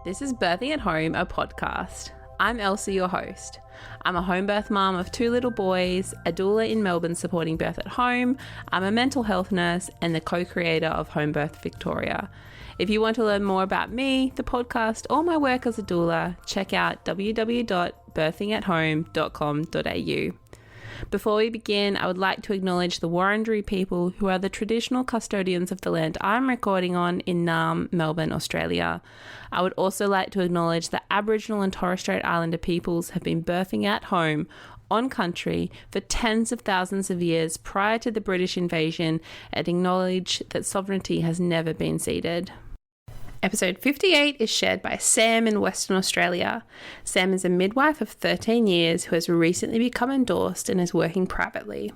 This is Birthing at Home, a podcast. I'm Elsie, your host. I'm a home birth mum of 2 little boys, a doula in Melbourne supporting birth at home. I'm a mental health nurse and the co-creator of Homebirth Victoria. If you want to learn more about me, the podcast, or my work as a doula, check out www.birthingathome.apodcast. Before we begin, I would like to acknowledge the Wurundjeri people who are the traditional custodians of the land I'm recording on in Naarm, Melbourne, Australia. I would also like to acknowledge that Aboriginal and Torres Strait Islander peoples have been birthing at home on country for tens of thousands of years prior to the British invasion and acknowledge that sovereignty has never been ceded. Episode 58 is shared by Sam in Western Australia. Sam is a midwife of 13 years who has recently become endorsed and is working privately.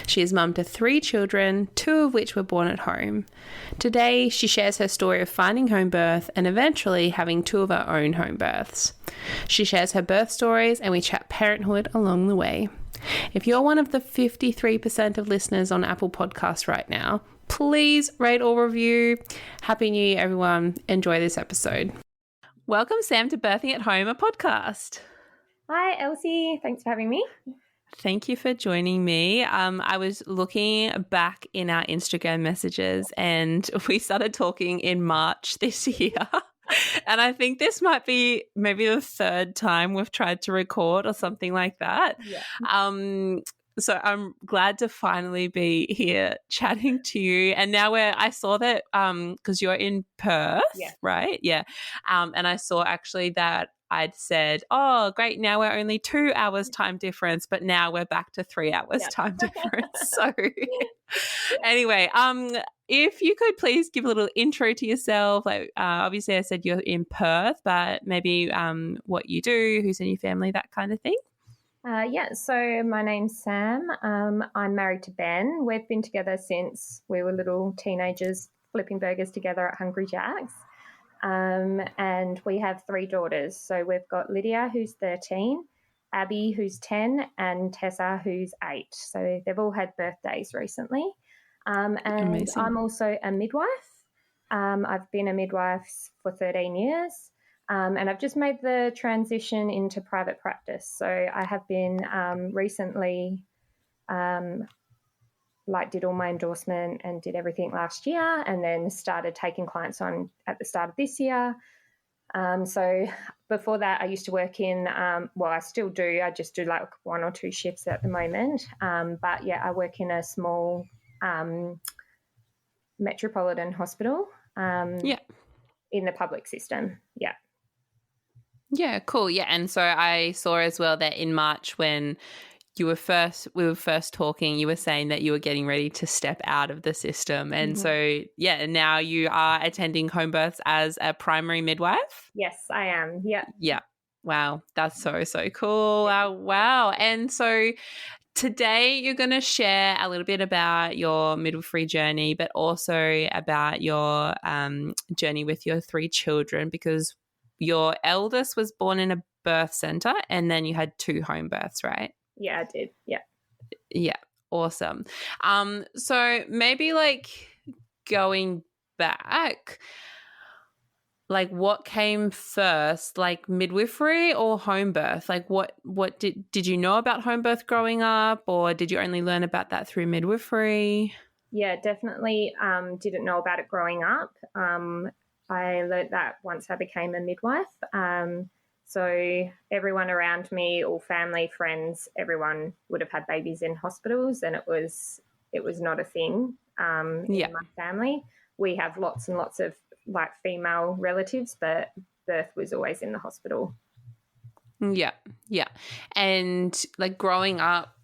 She is mum to 3 children, 2 of which were born at home. Today, she shares her story of finding home birth and eventually having 2 of her own home births. She shares her birth stories and we chat parenthood along the way. If you're one of the 53% of listeners on Apple Podcasts right now, please rate or review. Happy New Year, everyone. Enjoy this episode. Welcome, Sam, to Birthing at Home, a podcast. Hi, Elsie. Thanks for having me. Thank you for joining me. I was looking back in our Instagram messages and we started talking in March this year. And I think this might be maybe the 3rd time we've tried to record or something like that. Yeah. So I'm glad to finally be here chatting to you. And now I saw that because you're in Perth, right? Yeah. And I saw actually that I'd said, oh, great, now we're only 2 hours time difference, but now we're back to 3 hours time difference. So anyway, if you could please give a little intro to yourself. Like obviously I said you're in Perth, but maybe what you do, who's in your family, that kind of thing. So my name's Sam. I'm married to Ben. We've been together since we were little teenagers flipping burgers together at Hungry Jack's. And we have 3 daughters. So we've got Lydia, who's 13, Abby, who's 10, and Tessa, who's 8. So they've all had birthdays recently. And amazing. I'm also a midwife. I've been a midwife for 13 years. And I've just made the transition into private practice. So I have been recently, did all my endorsement and did everything last year and then started taking clients on at the start of this year. So before that, I used to work in, I still do. I just do like 1 or 2 shifts at the moment. But yeah, I work in a small metropolitan hospital in the public system. Yeah. Yeah, cool. Yeah, and so I saw as well that in March when we were first talking, you were saying that you were getting ready to step out of the system. And so, now you are attending home births as a primary midwife? Yes, I am. Yeah. Yeah. Wow. That's so cool. Wow. And so today you're going to share a little bit about your midwifery journey, but also about your journey with your 3 children, because your eldest was born in a birth centre and then you had 2 home births, right? Yeah, I did. Yeah. Yeah. Awesome. So maybe going back, what came first, midwifery or home birth? What did you know about home birth growing up, or did you only learn about that through midwifery? Yeah, definitely didn't know about it growing up. I learnt that once I became a midwife. So everyone around me, all family, friends, everyone would have had babies in hospitals, and it was not a thing in my family. We have lots and lots of female relatives, but birth was always in the hospital. Yeah. And growing up,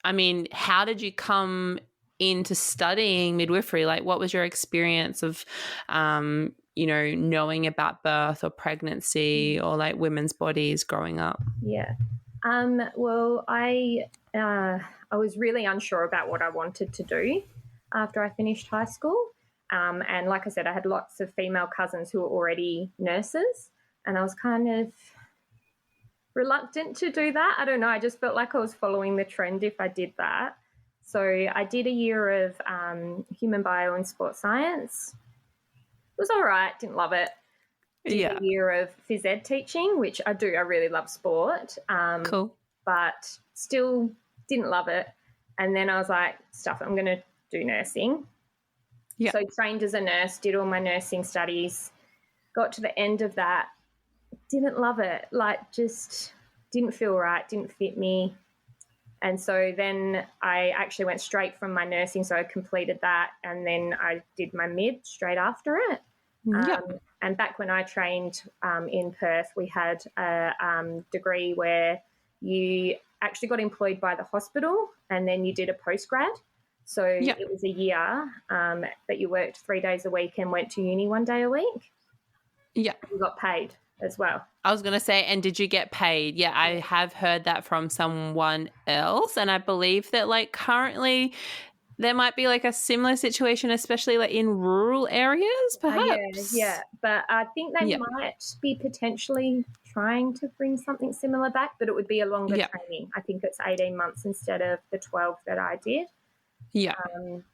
I mean, how did you come into studying midwifery? What was your experience of knowing about birth or pregnancy or women's bodies growing up? Yeah. Well, I was really unsure about what I wanted to do after I finished high school. And like I said, I had lots of female cousins who were already nurses, and I was kind of reluctant to do that. I don't know. I just felt like I was following the trend if I did that. So I did a year of human bio and sports science. It was all right. Didn't love it. did a year of phys ed teaching, which I do. I really love sport. Cool. But still didn't love it. And then I was like, stuff it, I'm going to do nursing. Yeah. So trained as a nurse, did all my nursing studies, got to the end of that, didn't love it, like just didn't feel right, didn't fit me. And so then I actually went straight from my nursing, so I completed that, and then I did my mid straight after it. And back when I trained in Perth, we had a degree where you actually got employed by the hospital and then you did a postgrad. So it was a year that you worked 3 days a week and went to uni 1 day a week. Yeah. You got paid as well. I was going to say, and did you get paid? Yeah, I have heard that from someone else, and I believe that like currently there might be like a similar situation, especially like in rural areas, perhaps. Yeah. But I think they might be potentially trying to bring something similar back, but it would be a longer training. I think it's 18 months instead of the 12 that I did. Yeah.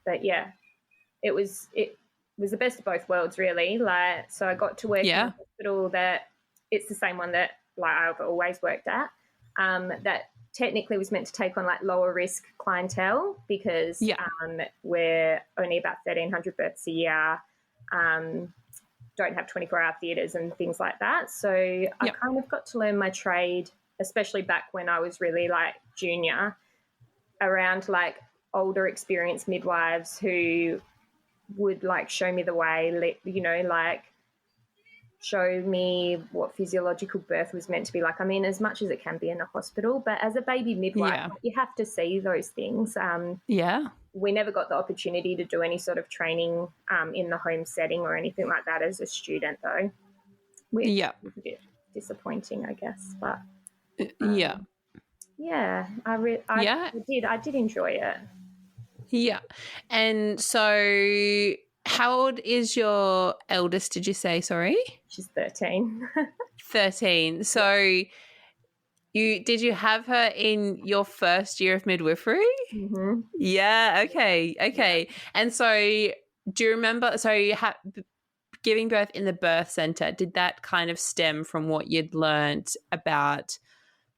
But yeah, it was the best of both worlds, really. Like, so I got to work in a hospital that it's the same one that like I've always worked at. That technically was meant to take on like lower risk clientele because we're only about 1,300 births a year, don't have 24-hour theatres and things like that. So I kind of got to learn my trade, especially back when I was really like junior, around like older experienced midwives who would like show me the way, you know, like show me what physiological birth was meant to be like. I mean, as much as it can be in a hospital, but as a baby midwife, you have to see those things. We never got the opportunity to do any sort of training in the home setting or anything like that as a student, though. Which was a bit disappointing, I guess. But I did enjoy it. Yeah. And so how old is your eldest, did you say, sorry? She's 13. 13. So did you have her in your first year of midwifery? Mm-hmm. Yeah, okay. Yeah. And so do you remember, giving birth in the birth centre, did that kind of stem from what you'd learnt about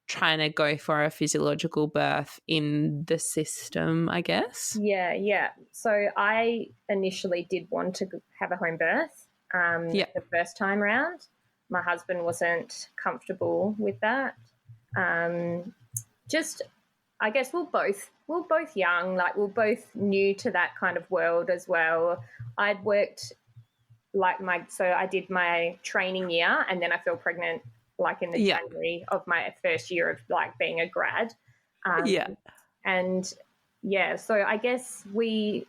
trying to go for a physiological birth in the system, I guess? Yeah. So I initially did want to have a home birth the first time round. My husband wasn't comfortable with that. I guess we're both young, like we're both new to that kind of world as well. I'd worked so I did my training year and then I fell pregnant like in the January of my first year of like being a grad. So I guess we,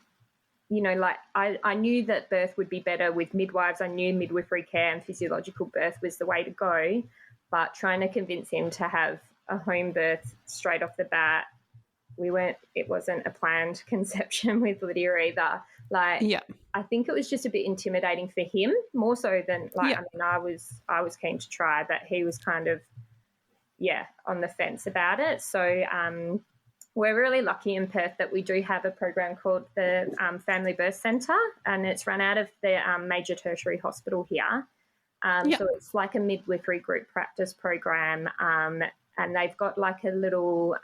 you know, like I knew that birth would be better with midwives. I knew midwifery care and physiological birth was the way to go, but trying to convince him to have a home birth straight off the bat, it wasn't a planned conception with Lydia either. I think it was just a bit intimidating for him, more so than I mean, I was keen to try, but he was kind of, on the fence about it. So we're really lucky in Perth that we do have a program called the Family Birth Centre, and it's run out of the major tertiary hospital here. So it's like a midwifery group practice program, and they've got like a little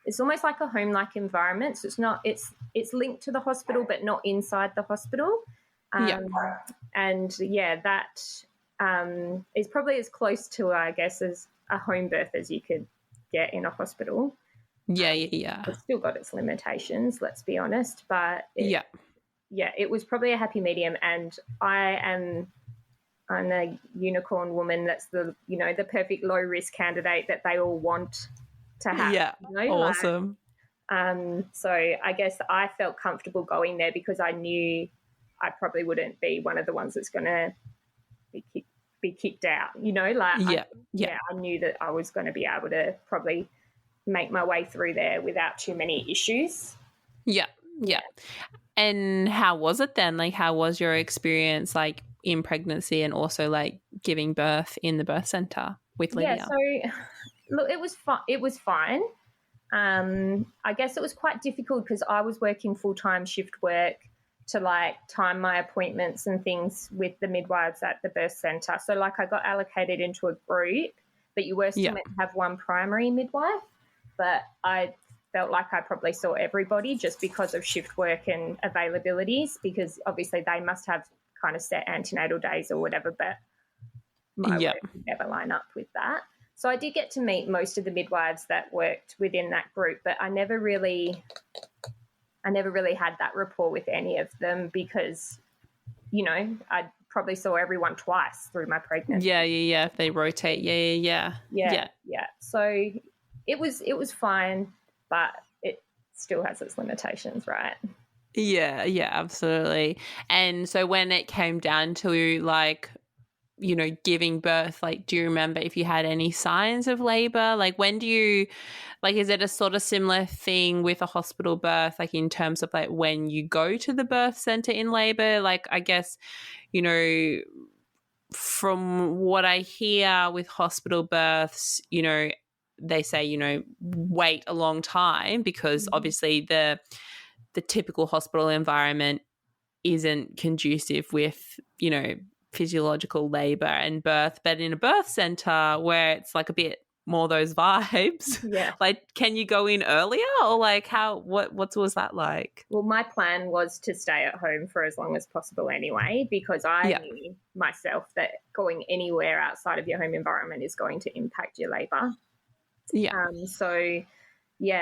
it's almost like a home-like environment. So it's linked to the hospital but not inside the hospital. And that is probably as close to, I guess, as a home birth as you could get in a hospital. It's still got its limitations, let's be honest, but it was probably a happy medium. And I'm a unicorn woman that's the perfect low risk candidate that they all want to have. Awesome. So I guess I felt comfortable going there because I knew I probably wouldn't be one of the ones that's going to be kicked out, I knew that I was going to be able to probably make my way through there without too many issues. And how was it then? Like, how was your experience like in pregnancy and also like giving birth in the birth centre with Lydia? So look, it was fine. I guess it was quite difficult because I was working full-time shift work to like time my appointments and things with the midwives at the birth centre. So like I got allocated into a group, but you were still meant to have one primary midwife, but I felt like I probably saw everybody just because of shift work and availabilities, because obviously they must have kind of set antenatal days or whatever, but my work would never line up with that. So I did get to meet most of the midwives that worked within that group, but I never really had that rapport with any of them because, you know, I probably saw everyone twice through my pregnancy. Yeah. If they rotate, yeah. So it was fine, but it still has its limitations, right? Yeah, absolutely. And so when it came down to like, you know, giving birth, like, do you remember if you had any signs of labor? Like, when do you, like, is it a sort of similar thing with a hospital birth, like in terms of like when you go to the birth center in labor? Like, I guess, you know, from what I hear with hospital births, you know, they say, you know, wait a long time because obviously the typical hospital environment isn't conducive with, you know, physiological labor and birth. But in a birth center where it's like a bit more those vibes, like, can you go in earlier or like what was that like? Well, my plan was to stay at home for as long as possible anyway, because I knew myself that going anywhere outside of your home environment is going to impact your labor.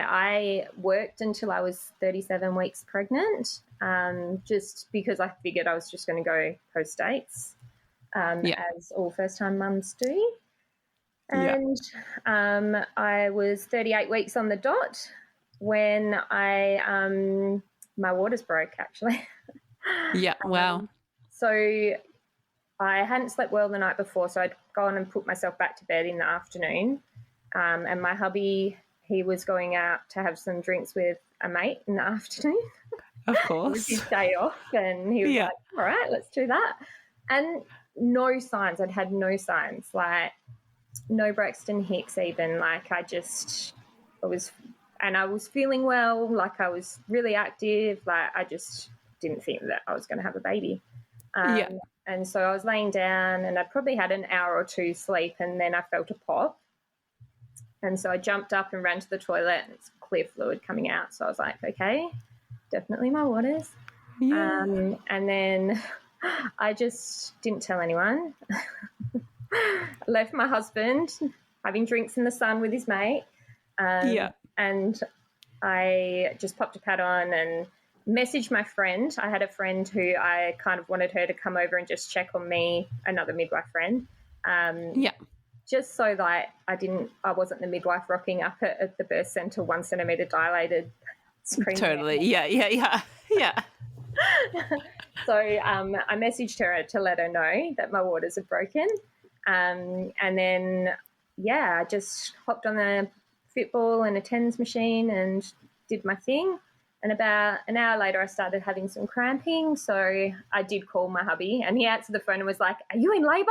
I worked until I was 37 weeks pregnant, just because I figured I was just going to go post-dates, as all first-time mums do. And I was 38 weeks on the dot when my waters broke, actually. Wow. So I hadn't slept well the night before, so I'd gone and put myself back to bed in the afternoon, and my hubby, he was going out to have some drinks with a mate in the afternoon. Of course. It was his day off, and he was like, all right, let's do that. And no signs. I'd had no signs, like no Braxton Hicks even. Like I was feeling well, like I was really active. Like I just didn't think that I was going to have a baby. And so I was laying down and I'd probably had an hour or two sleep, and then I felt a pop. And so I jumped up and ran to the toilet, and it's clear fluid coming out. So I was like, okay, definitely my waters. And then I just didn't tell anyone. I left my husband having drinks in the sun with his mate. And I just popped a pad on and messaged my friend. I had a friend who I kind of wanted her to come over and just check on me, another midwife friend. Just so that I wasn't the midwife rocking up at the birth centre 1 centimetre dilated screaming. Totally. Yeah. So I messaged her to let her know that my waters had broken. And then, I just hopped on the Fitball and a TENS machine and did my thing. And about an hour later, I started having some cramping. So I did call my hubby, and he answered the phone and was like, are you in labour?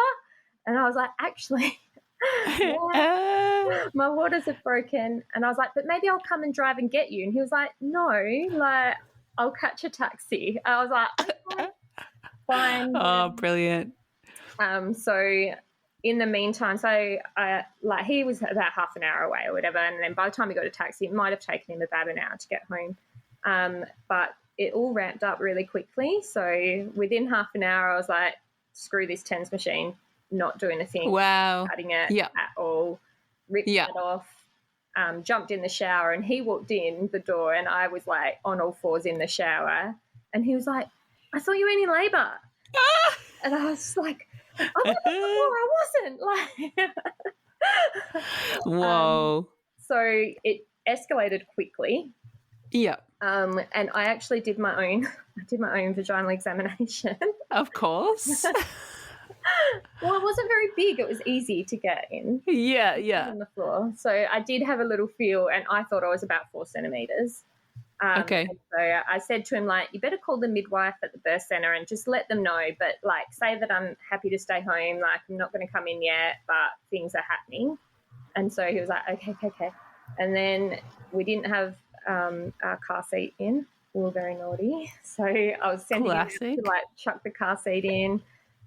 And I was like, actually, my waters have broken. And I was like, but maybe I'll come and drive and get you. And he was like, no, like I'll catch a taxi. I was like, okay, fine. Oh, brilliant. So in the meantime, he was about half an hour away or whatever. And then by the time we got a taxi, it might have taken him about an hour to get home. But it all ramped up really quickly. So within half an hour, I was like, screw this TENS machine, not doing a thing. Wow. Cutting it at all. Ripped it off. Jumped in the shower, and he walked in the door, and I was like on all fours in the shower, and he was like, I thought you were in labour. And I was like, oh, I wasn't. Like, whoa. So it escalated quickly. Yeah. And I actually did my own vaginal examination. Of course. Well, it wasn't very big. It was easy to get in. Yeah. On the floor. So I did have a little feel, and I thought I was about 4 centimetres. Okay. So I said to him, like, you better call the midwife at the birth centre and just let them know, but, like, say that I'm happy to stay home, like, I'm not going to come in yet, but things are happening. And so he was like, okay. And then we didn't have our car seat in. we were very naughty. So I was sending him out Classic. to like chuck the car seat in,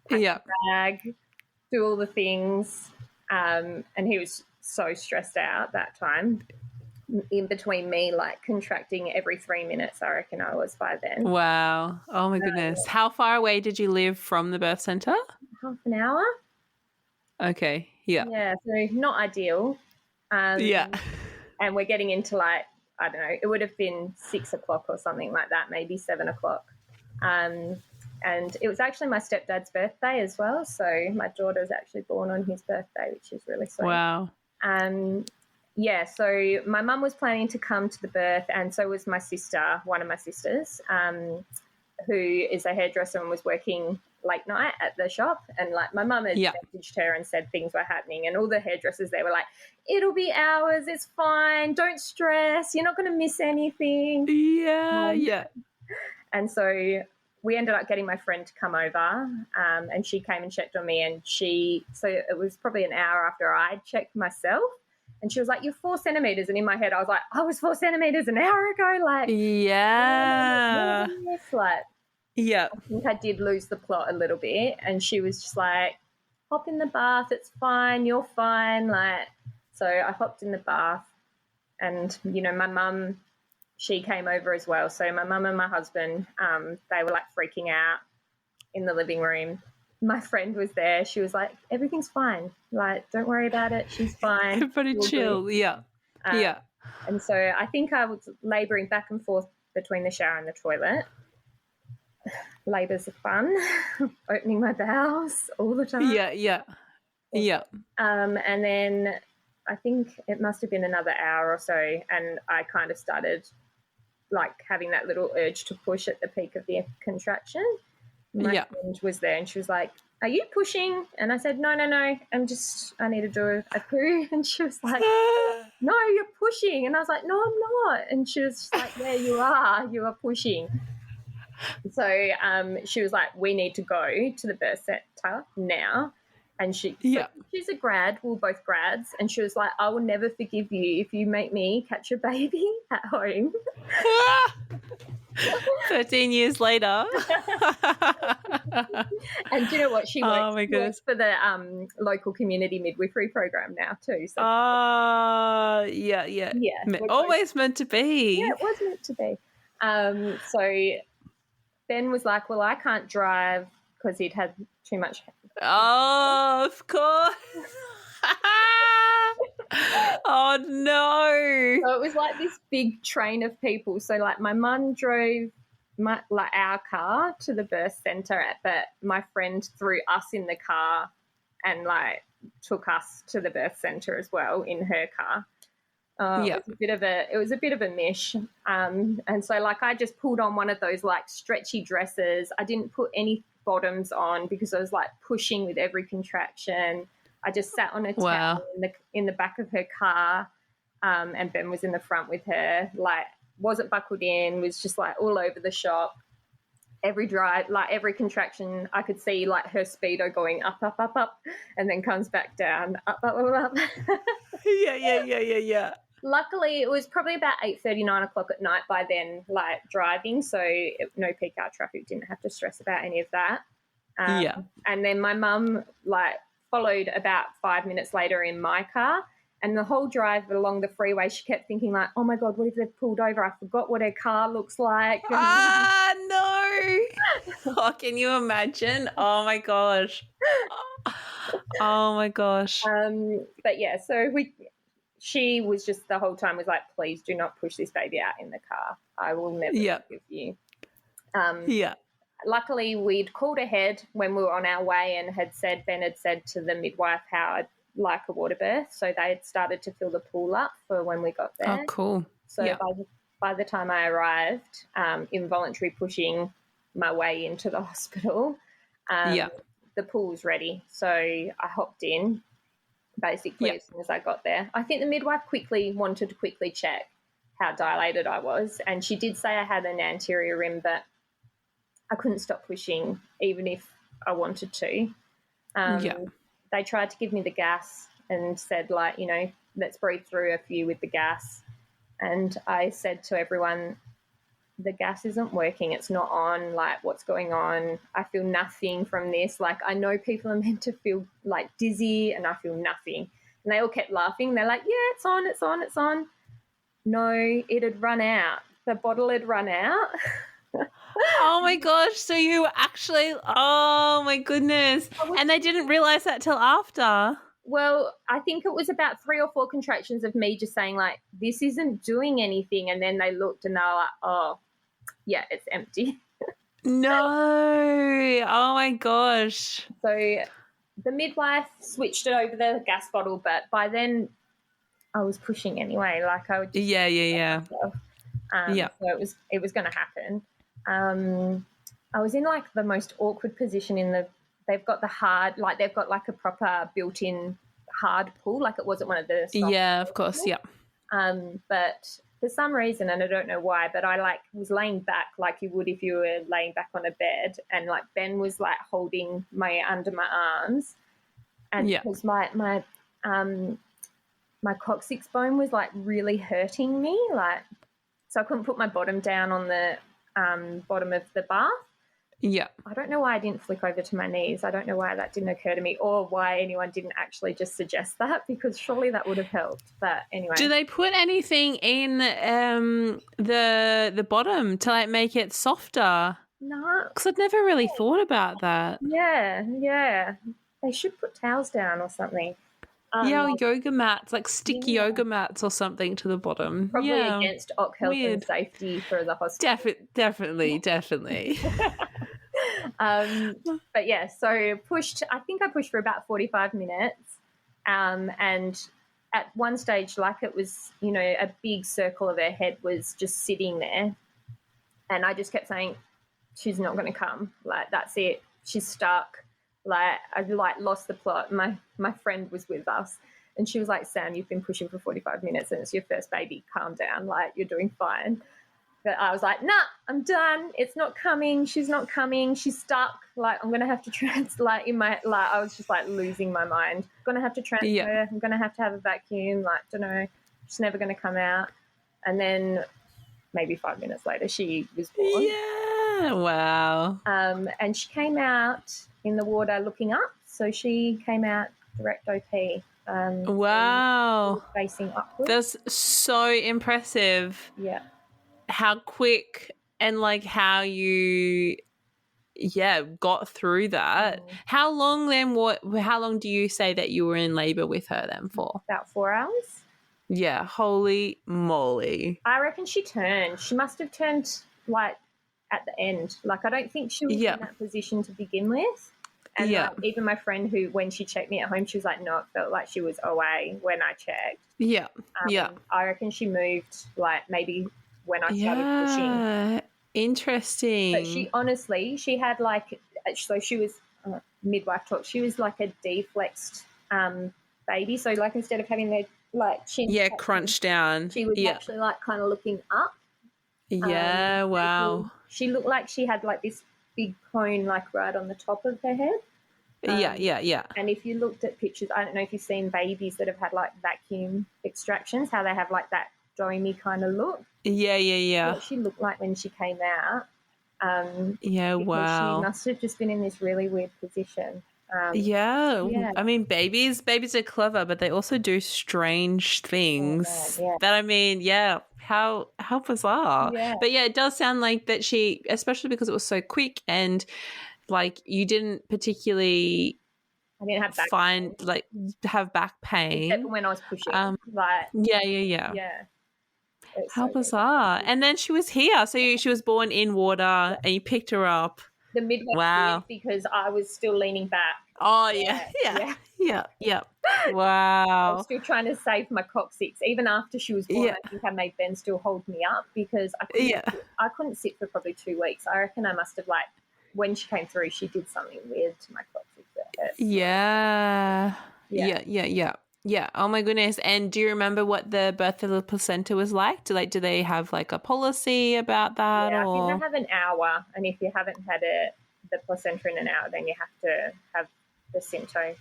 pack Yeah. the bag, do all the things. And he was so stressed out that time. In between me, like contracting every 3 minutes, I reckon I was by then. Wow. Oh my goodness. How far away did you live from the birth centre? Half an hour. Okay. Yeah. Yeah, so not ideal. Yeah. And we're getting into like, I don't know, it would have been 6 o'clock or something like that, maybe 7 o'clock. And it was actually my stepdad's birthday as well. So my daughter was actually born on his birthday, which is really sweet. Wow. Yeah, so my mum was planning to come to the birth, and so was my sister, one of my sisters, who is a hairdresser and was working late night at the shop. And like my mum had messaged her and said things were happening, and all the hairdressers there were like, it'll be hours, it's fine, don't stress, you're not going to miss anything. Yeah. And so we ended up getting my friend to come over, and she came and checked on me, and so it was probably an hour after I checked myself. And she was like, you're 4 centimetres. And in my head, I was like, I was 4 centimetres an hour ago. Like, yeah. Like, yeah. I think I did lose the plot a little bit. And she was just like, hop in the bath. It's fine. You're fine. Like, so I hopped in the bath. And, you know, my mum, she came over as well. So my mum and my husband, they were like freaking out in the living room. My friend was there. She was like, everything's fine. Like, don't worry about it. She's fine. Everybody chill. Yeah. And so I think I was labouring back and forth between the shower and the toilet. Labours are fun. Opening my bowels all the time. Yeah. And then I think it must have been another hour or so, and I kind of started like having that little urge to push at the peak of the contraction. My friend was there and she was like, are you pushing? And I said, no, I need to do a poo. And she was like, no, you're pushing. And I was like, no, I'm not. And she was just like, yeah, you are pushing. So she was like, we need to go to the birth centre now. And she's a grad, we're both grads, and she was like, I will never forgive you if you make me catch a baby at home. 13 years later. And do you know what? She works for the local community midwifery program now too. So yeah. Always meant to be. Yeah, it was meant to be. So Ben was like, well, I can't drive because he'd had too much. Oh, of course. Oh, no. So it was like this big train of people. So, like, my mum drove our car to the birth centre, but my friend threw us in the car and, like, took us to the birth centre as well in her car. It was a bit of a mish. And so, like, I just pulled on one of those, like, stretchy dresses. I didn't put any bottoms on because I was, like, pushing with every contraction. I just sat on a towel in the back of her car, and Ben was in the front with her, like, wasn't buckled in, was just, like, all over the shop. Every drive, like, every contraction, I could see, like, her speedo going up, up, up, up, and then comes back down, up, up, up, up. Yeah. Luckily, it was probably about 8:30, 9 o'clock at night by then, like, driving, so no peak hour traffic, didn't have to stress about any of that. And then my mum, like, followed about 5 minutes later in my car, and the whole drive along the freeway she kept thinking, like, oh my God, what if they've pulled over? I forgot what her car looks like. No. Oh, can you imagine? Oh my gosh. But yeah, so she was just the whole time was like, please do not push this baby out in the car. I will never forgive you. Luckily, we'd called ahead when we were on our way and Ben had said to the midwife how I'd like a water birth. So they had started to fill the pool up for when we got there. Oh, cool. So by the time I arrived, involuntary pushing my way into the hospital, the pool was ready. So I hopped in basically as soon as I got there. I think the midwife wanted to check how dilated I was, and she did say I had an anterior rim, but I couldn't stop pushing even if I wanted to. They tried to give me the gas and said, like, you know, let's breathe through a few with the gas. And I said to everyone, the gas isn't working. It's not on. Like, what's going on? I feel nothing from this. Like, I know people are meant to feel like dizzy, and I feel nothing. And they all kept laughing. They're like, yeah, it's on, it's on, it's on. No, it had run out. The bottle had run out. Oh my gosh. So you actually, oh my goodness. And they didn't realize that till after. Well, I think it was about 3 or 4 contractions of me just saying, like, this isn't doing anything. And then they looked and they were like, oh, yeah, it's empty. No. Oh my gosh. So the midwife switched it over the gas bottle, but by then I was pushing anyway. Like, I would just Yeah. Yeah. Yeah. So it was going to happen. I was in like the most awkward position they've got the hard, like they've got like a proper built-in hard pull, like it wasn't one of the soft Yeah, of course. pulls. Yeah. But for some reason, and I don't know why, but I like was laying back like you would if you were laying back on a bed, and like Ben was like holding my under my arms, and because my coccyx bone was like really hurting me, like, so I couldn't put my bottom down on the bottom of the bath. Yeah. I don't know why I didn't flick over to my knees. I don't know why that didn't occur to me, or why anyone didn't actually just suggest that, because surely that would have helped. But anyway. Do they put anything in the bottom to like make it softer? No. Because I'd never really thought about that. Yeah. They should put towels down or something. Or yoga mats, like stick yoga mats or something to the bottom. Probably against OC health and safety for the hospital. Definitely. But yeah, so I think I pushed for about 45 minutes. And at one stage, like it was, a big circle of her head was just sitting there. And I just kept saying, she's not going to come. Like, that's it. She's stuck. Like, I lost the plot. My friend was with us, and she was like, Sam, you've been pushing for 45 minutes and it's your first baby. Calm down. Like, you're doing fine. But I was like, nah, I'm done. It's not coming. She's not coming. She's stuck. Like, I'm going to have to I was just like losing my mind. I'm going to have to transfer. Yeah. I'm going to have a vacuum. Like, don't know. She's never going to come out. And then maybe 5 minutes later, she was born. Yeah. Wow. And she came out in the water looking up. So she came out direct OP. Wow. Facing upwards. That's so impressive. Yeah. How quick and like how you got through that. How long do you say that you were in labor with her then for? About 4 hours. Yeah, holy moly. I reckon she must have turned like at the end. Like, I don't think she was in that position to begin with. And even my friend who, when she checked me at home, she was like, no, it felt like she was away when I checked. Yeah. I reckon she moved like maybe when I started pushing. Interesting. But she had like, so she was midwife talk. She was like a deflexed baby. So like instead of having their like chin crunched down, she was actually like kind of looking up. Yeah, wow. She looked like she had like this big cone like right on the top of her head. Yeah. And if you looked at pictures, I don't know if you've seen babies that have had like vacuum extractions, how they have like that domey kind of look. Yeah. What she looked like when she came out. Wow. She must have just been in this really weird position. I mean, babies are clever, but they also do strange things. That, I mean, how bizarre. But yeah, it does sound like that she, especially because it was so quick and like you didn't particularly have back pain. Except when I was pushing. Yeah. How bizarre. And then she was here. So she was born in water and you picked her up. The midwife did, because I was still leaning back. Oh, yeah. Wow. I was still trying to save my coccyx. Even after she was born, I think I made Ben still hold me up because I couldn't sit for probably 2 weeks. I reckon I must have, like, when she came through, she did something weird to my coccyx. Yeah. Oh my goodness. And do you remember what the birth of the placenta was like? Do they have like a policy about that? Yeah, I think they have an hour, and if you haven't had the placenta in an hour, then you have to have the Cinto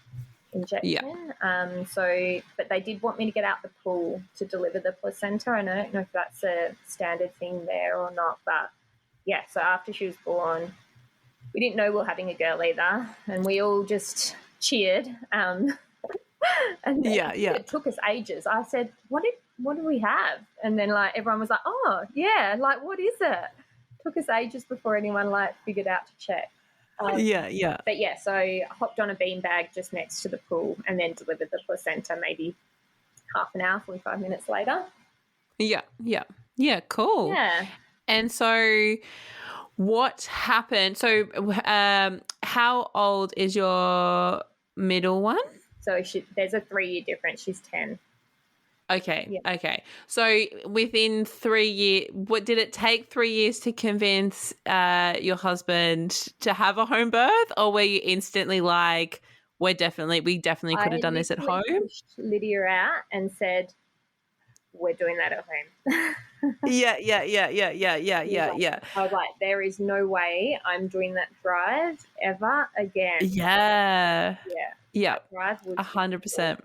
injection. But they did want me to get out the pool to deliver the placenta. And I don't know if that's a standard thing there or not, but yeah, so after she was born, we didn't know we were having a girl either, and we all just cheered. And it took us ages. I said, what do we have? And then like everyone was like, oh yeah, like what is it? Took us ages before anyone like figured out to check. But yeah, so I hopped on a beanbag just next to the pool and then delivered the placenta maybe half an hour, 45 minutes later. Cool. Yeah. And so what happened? So how old is your middle one? So there's a 3-year difference. She's 10. Okay. Yeah. Okay. So within 3 years, what did it take 3 years to convince your husband to have a home birth, or were you instantly like, we definitely could have done this at home? I pushed Lydia out and said, we're doing that at home. Yeah. I was like, there is no way I'm doing that drive ever again. Yeah. That drive was 100%.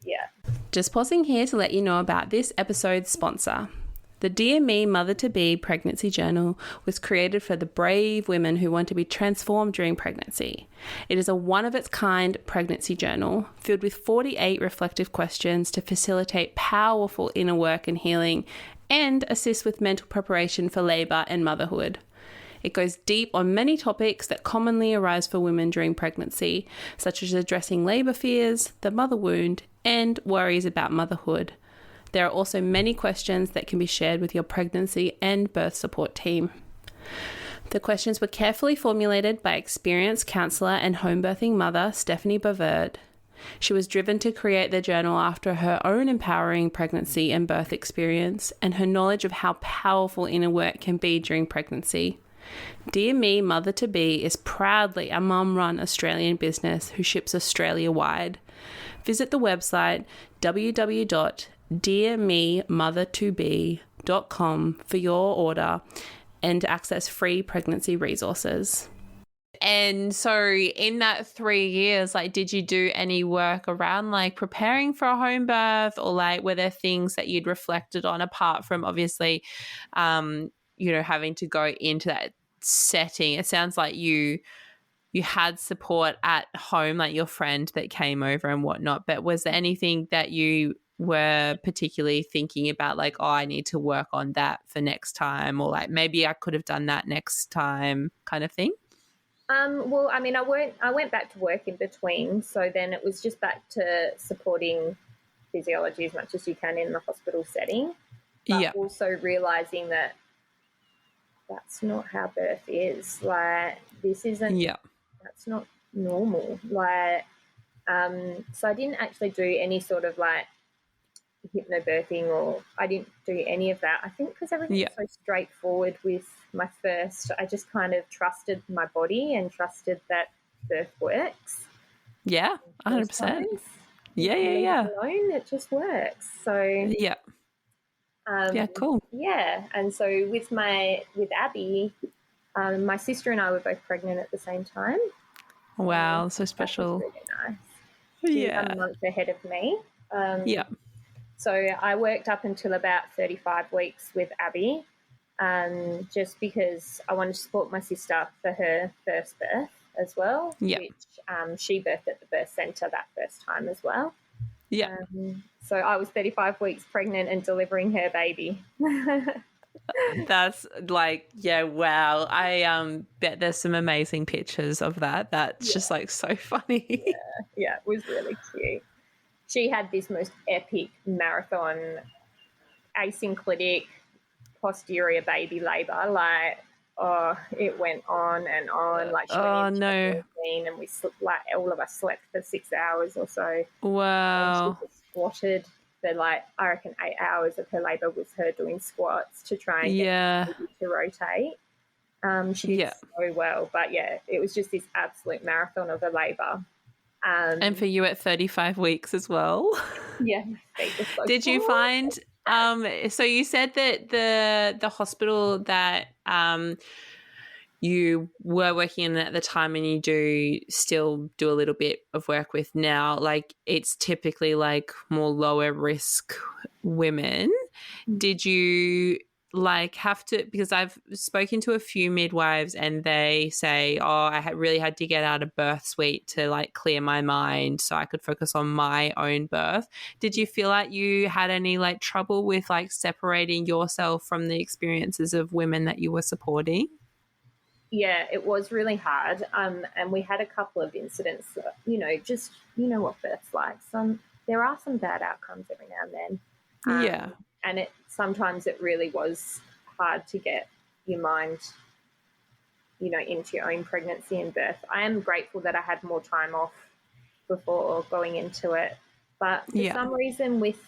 Yeah. Just pausing here to let you know about this episode's sponsor. The Dear Me Mother-to-Be Pregnancy Journal was created for the brave women who want to be transformed during pregnancy. It is a one-of-its-kind pregnancy journal filled with 48 reflective questions to facilitate powerful inner work and healing and assist with mental preparation for labour and motherhood. It goes deep on many topics that commonly arise for women during pregnancy, such as addressing labour fears, the mother wound, and worries about motherhood. There are also many questions that can be shared with your pregnancy and birth support team. The questions were carefully formulated by experienced counsellor and home birthing mother Stephanie Bavard. She was driven to create the journal after her own empowering pregnancy and birth experience and her knowledge of how powerful inner work can be during pregnancy. Dear Me Mother-to-Be is proudly a mum-run Australian business who ships Australia-wide. Visit the website www.dearmemother2be.com for your order and to access free pregnancy resources. And so in that 3 years, like, did you do any work around like preparing for a home birth, or like were there things that you'd reflected on apart from obviously, having to go into that setting? It sounds like you had support at home, like your friend that came over and whatnot, but was there anything that you were particularly thinking about, like, oh, I need to work on that for next time, or like maybe I could have done that next time kind of thing? Well, I mean, I went back to work in between, so then it was just back to supporting physiology as much as you can in the hospital setting, but also realising that that's not how birth is. Like, this isn't, that's not normal. Like, so I didn't actually do any sort of like hypnobirthing, or I didn't do any of that. I think because everything was so straightforward with my first, I just kind of trusted my body and trusted that birth works. Yeah, 100%. Yeah. Alone, it just works. So cool. Yeah, and so with Abby, my sister and I were both pregnant at the same time. Wow, so special. That was really nice. She's a month ahead of me. So I worked up until about 35 weeks with Abby, just because I wanted to support my sister for her first birth as well, which she birthed at the birth centre that first time as well. So I was 35 weeks pregnant and delivering her baby. That's like, wow. I bet there's some amazing pictures of that. That's just like so funny. Yeah, it was really cute. She had this most epic marathon asynclitic posterior baby labour. Like, it went on and on. Like, she went into 14 and we slept, like, all of us slept for 6 hours or so. Wow. And she was squatted for like, I reckon 8 hours of her labour was her doing squats to try and get the baby to rotate. She did so well, but it was just this absolute marathon of a labour. And for you at 35 weeks as well. Yeah. So did you find, so you said that the hospital that you were working in at the time and you do still do a little bit of work with now, like it's typically like more lower risk women. Did you like have to, because I've spoken to a few midwives and they say, oh, I really had to get out of birth suite to like clear my mind so I could focus on my own birth. Did you feel like you had any like trouble with like separating yourself from the experiences of women that you were supporting? Yeah, it was really hard. And we had a couple of incidents, just, what birth's like. There are some bad outcomes every now and then. Yeah. And sometimes it really was hard to get your mind, into your own pregnancy and birth. I am grateful that I had more time off before going into it. But for some reason with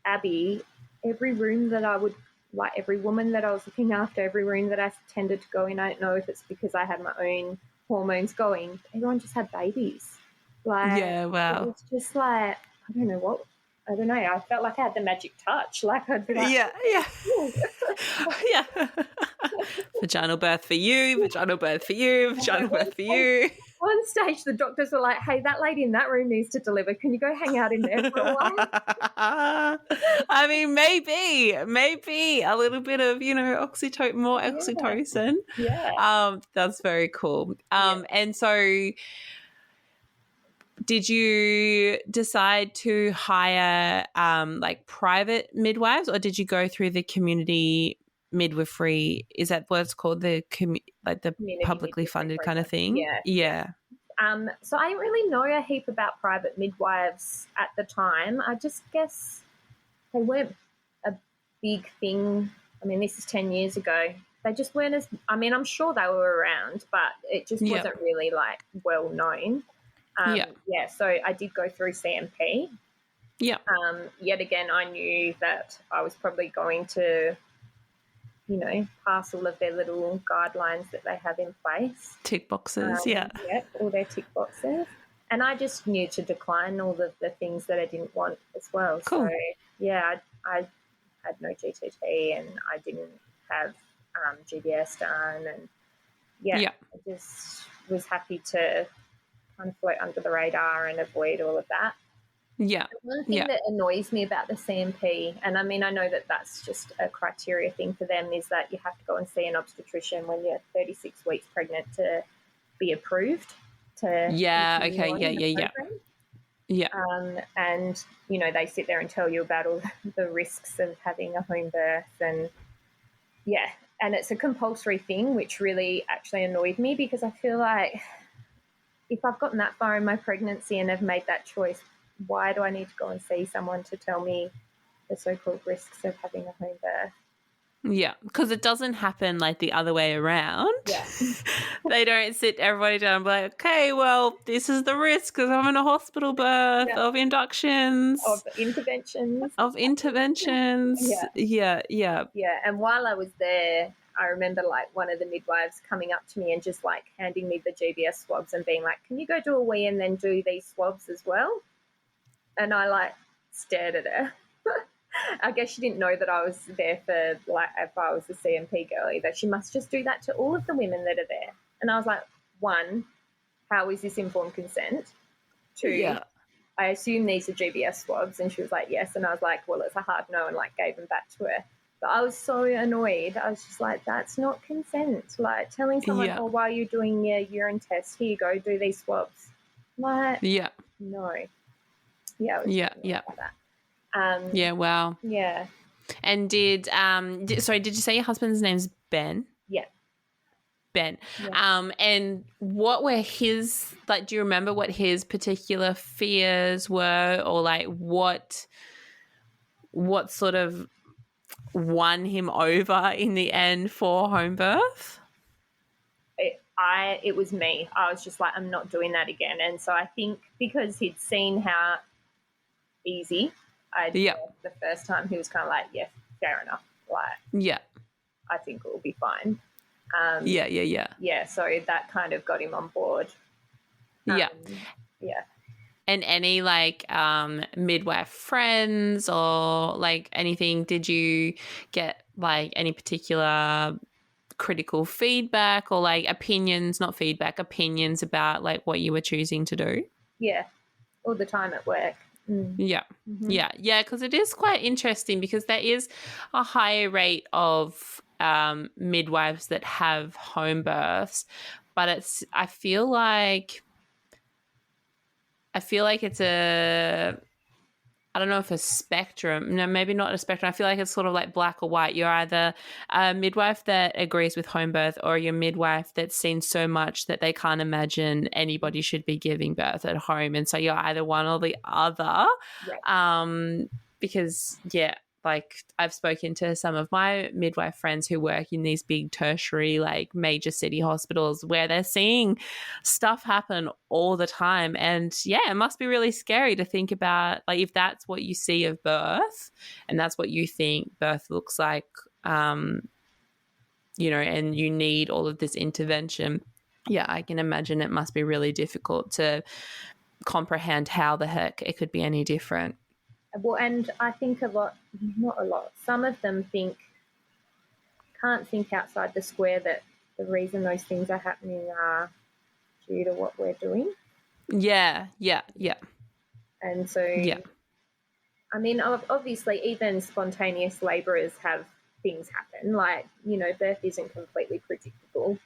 Abby, every room that I would, like every woman that I was looking after, every room that I tended to go in, I don't know if it's because I had my own hormones going, everyone just had babies. Like, yeah, wow. It was just like, I don't know. I felt like I had the magic touch. Like I'd be like, yeah. yeah. Vaginal birth for you, vaginal birth for you, vaginal birth for you. One stage, the doctors were like, hey, that lady in that room needs to deliver. Can you go hang out in there for a while? I mean, maybe a little bit of, oxytocin. Yeah. That's very cool. And so did you decide to hire like private midwives, or did you go through the community midwifery? Is that what it's called? The Community publicly funded kind of thing? Yeah. So I didn't really know a heap about private midwives at the time. I just guess they weren't a big thing. I mean, this is 10 years ago. They just weren't as, I mean, I'm sure they were around, but it just wasn't really like well known. So I did go through CMP. Yeah. Yet again, I knew that I was probably going to, pass all of their little guidelines that they have in place. Tick boxes, all their tick boxes. And I just knew to decline all of the things that I didn't want as well. Cool. So, I had no GTT and I didn't have GBS done. And, I just was happy to kind of float under the radar and avoid all of that. Yeah. One thing that annoys me about the CMP, and I mean, I know that that's just a criteria thing for them, is that you have to go and see an obstetrician when you're 36 weeks pregnant to be approved to. Yeah. continue Okay. on Yeah. in the Yeah. program. Yeah. And, they sit there and tell you about all the risks of having a home birth and, and it's a compulsory thing, which really actually annoyed me because I feel like if I've gotten that far in my pregnancy and have made that choice, why do I need to go and see someone to tell me the so-called risks of having a home birth? Yeah, because it doesn't happen like the other way around. Yeah. They don't sit everybody down and be like, okay, well, this is the risk because I'm in a hospital birth, of inductions. Of interventions. Yeah. Yeah, and while I was there, I remember like one of the midwives coming up to me and just like handing me the GBS swabs and being like, can you go do a wee and then do these swabs as well? And I like stared at her. I guess she didn't know that I was there for like if I was the CMP girl either. She must just do that to all of the women that are there. And I was like, 1, how is this informed consent? 2, I assume these are GBS swabs. And she was like, yes. And I was like, well, it's a hard no, and like gave them back to her. But I was so annoyed. I was just like, that's not consent. Like telling someone, oh, while you're doing your urine test, here you go, do these swabs. Like, no. Yeah. Like that. Wow. Yeah. And did you say your husband's name's Ben? Yeah. Ben. Yeah. And what were his, like, do you remember what his particular fears were, or like what sort of won him over in the end for home birth? It was me. I was just like, I'm not doing that again. And so I think because he'd seen how easy I did the first time, he was kind of like, yeah, fair enough. Like, I think it will be fine. Yeah, so that kind of got him on board. Yeah. And any like midwife friends or like anything, did you get like any particular critical feedback or like opinions, not feedback, opinions about like what you were choosing to do? Yeah, all the time at work. Yeah. Yeah, because it is quite interesting because there is a higher rate of midwives that have home births, but I feel like it's I don't know if a spectrum. No, maybe not a spectrum. I feel like it's sort of like black or white. You're either a midwife that agrees with home birth or you're a midwife that's seen so much that they can't imagine anybody should be giving birth at home. And so you're either one or the other. Right. Because, yeah, like I've spoken to some of my midwife friends who work in these big tertiary, like major city hospitals where they're seeing stuff happen all the time. And yeah, it must be really scary to think about, like, if that's what you see of birth and that's what you think birth looks like, and you need all of this intervention. Yeah, I can imagine it must be really difficult to comprehend how the heck it could be any different. Well, and I think some of them can't think outside the square that the reason those things are happening are due to what we're doing. Yeah. And so, I mean, obviously, even spontaneous labourers have things happen. Like, birth isn't completely predictable.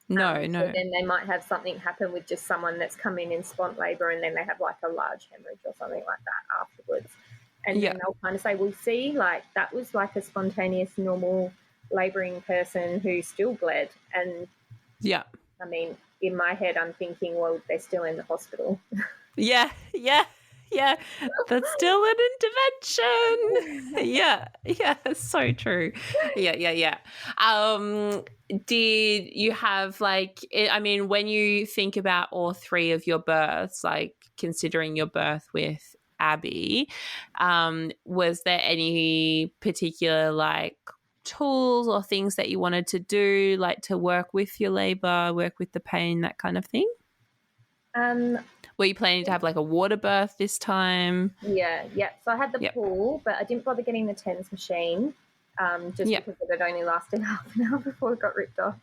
No. So then they might have something happen with just someone that's come in spont labour and then they have like a large hemorrhage or something like that afterwards. And then they'll kind of say, well, see, like that was like a spontaneous, normal labouring person who still bled. And I mean, in my head, I'm thinking, well, they're still in the hospital. Yeah. That's still an intervention. Yeah, so true. Yeah. Did you have when you think about all three of your births, like considering your birth with Abby, was there any particular like tools or things that you wanted to do, like to work with your labour, work with the pain, that kind of thing? Were you planning to have like a water birth this time? Yeah. So I had the pool, but I didn't bother getting the TENS machine because it had only lasted half an hour before it got ripped off.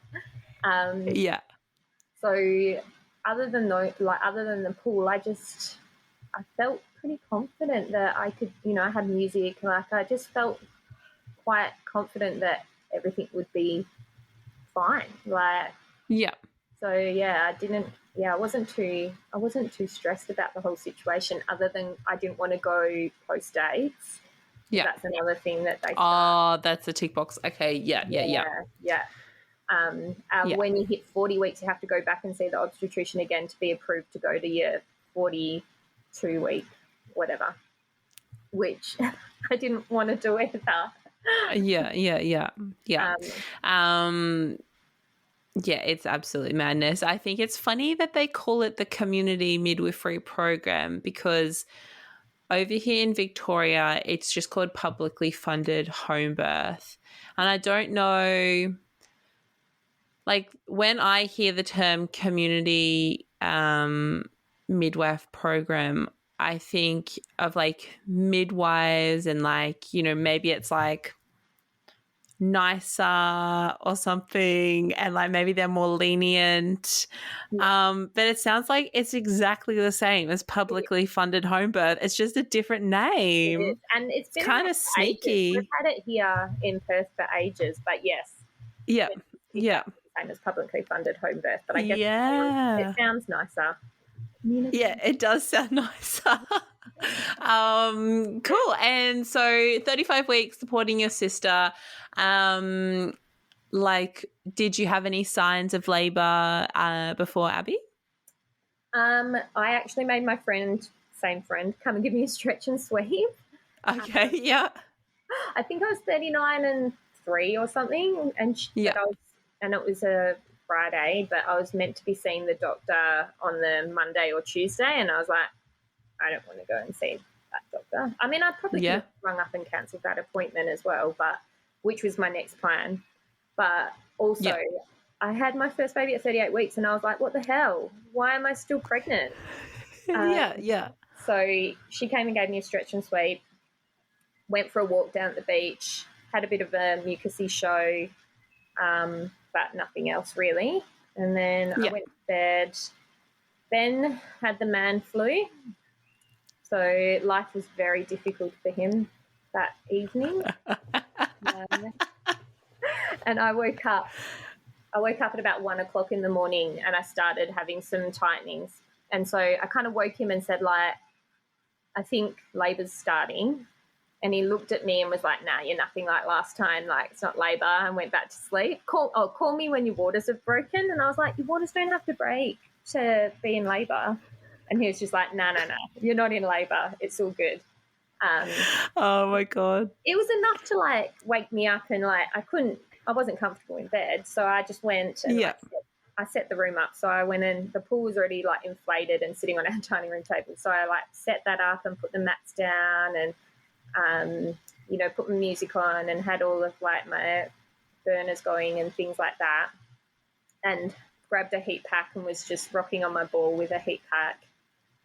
So other than the pool, I felt pretty confident that I could, I had music. Like I just felt quite confident that everything would be fine. So I wasn't too stressed about the whole situation, other than I didn't want to go post dates. Yeah. That's another thing that they that's a tick box. Okay, yeah. When you hit 40 weeks, you have to go back and see the obstetrician again to be approved to go to your 42-week whatever, which I didn't want to do either. Yeah, it's absolutely madness. I think it's funny that they call it the community midwifery program, because over here in Victoria, it's just called publicly funded home birth. And I don't know, like when I hear the term community midwife program, I think of like midwives and like, maybe it's like nicer or something, and like maybe they're more lenient, but it sounds like it's exactly the same as publicly funded home birth. It's just a different name, and it's been kind of sneaky. We've had it here in Perth for ages, but yes, it's the same as publicly funded home birth, but I guess it sounds nicer. Yeah, it does sound nicer. Cool. And so 35 weeks supporting your sister. Did you have any signs of labour before Abby? I actually made my same friend, come and give me a stretch and sweep. Okay, yeah. I think I was 39 and 3 or something, and it was a Friday, but I was meant to be seeing the doctor on the Monday or Tuesday, and I was like, I don't want to go and see that doctor. I mean, I probably could have rung up and cancelled that appointment as well, which was my next plan. But also, I had my first baby at 38 weeks, and I was like, what the hell? Why am I still pregnant? So she came and gave me a stretch and sweep, went for a walk down at the beach, had a bit of a mucusy show, but nothing else really. And then I went to bed. Ben had the man flu, so life was very difficult for him that evening. And I woke up at about 1 o'clock in the morning, and I started having some tightenings. And so I kind of woke him and said, like, I think labour's starting. And he looked at me and was like, nah, you're nothing like last time. Like, it's not labour, and went back to sleep. Call me when your waters have broken. And I was like, your waters don't have to break to be in labour. And he was just like, no, you're not in labour. It's all good. Oh, my God. It was enough to, like, wake me up, and, like, I wasn't comfortable in bed. So I just went and I set the room up. So I went in, the pool was already, like, inflated and sitting on our dining room table. So I, like, set that up and put the mats down and, put my music on and had all of, like, my burners going and things like that, and grabbed a heat pack and was just rocking on my ball with a heat pack.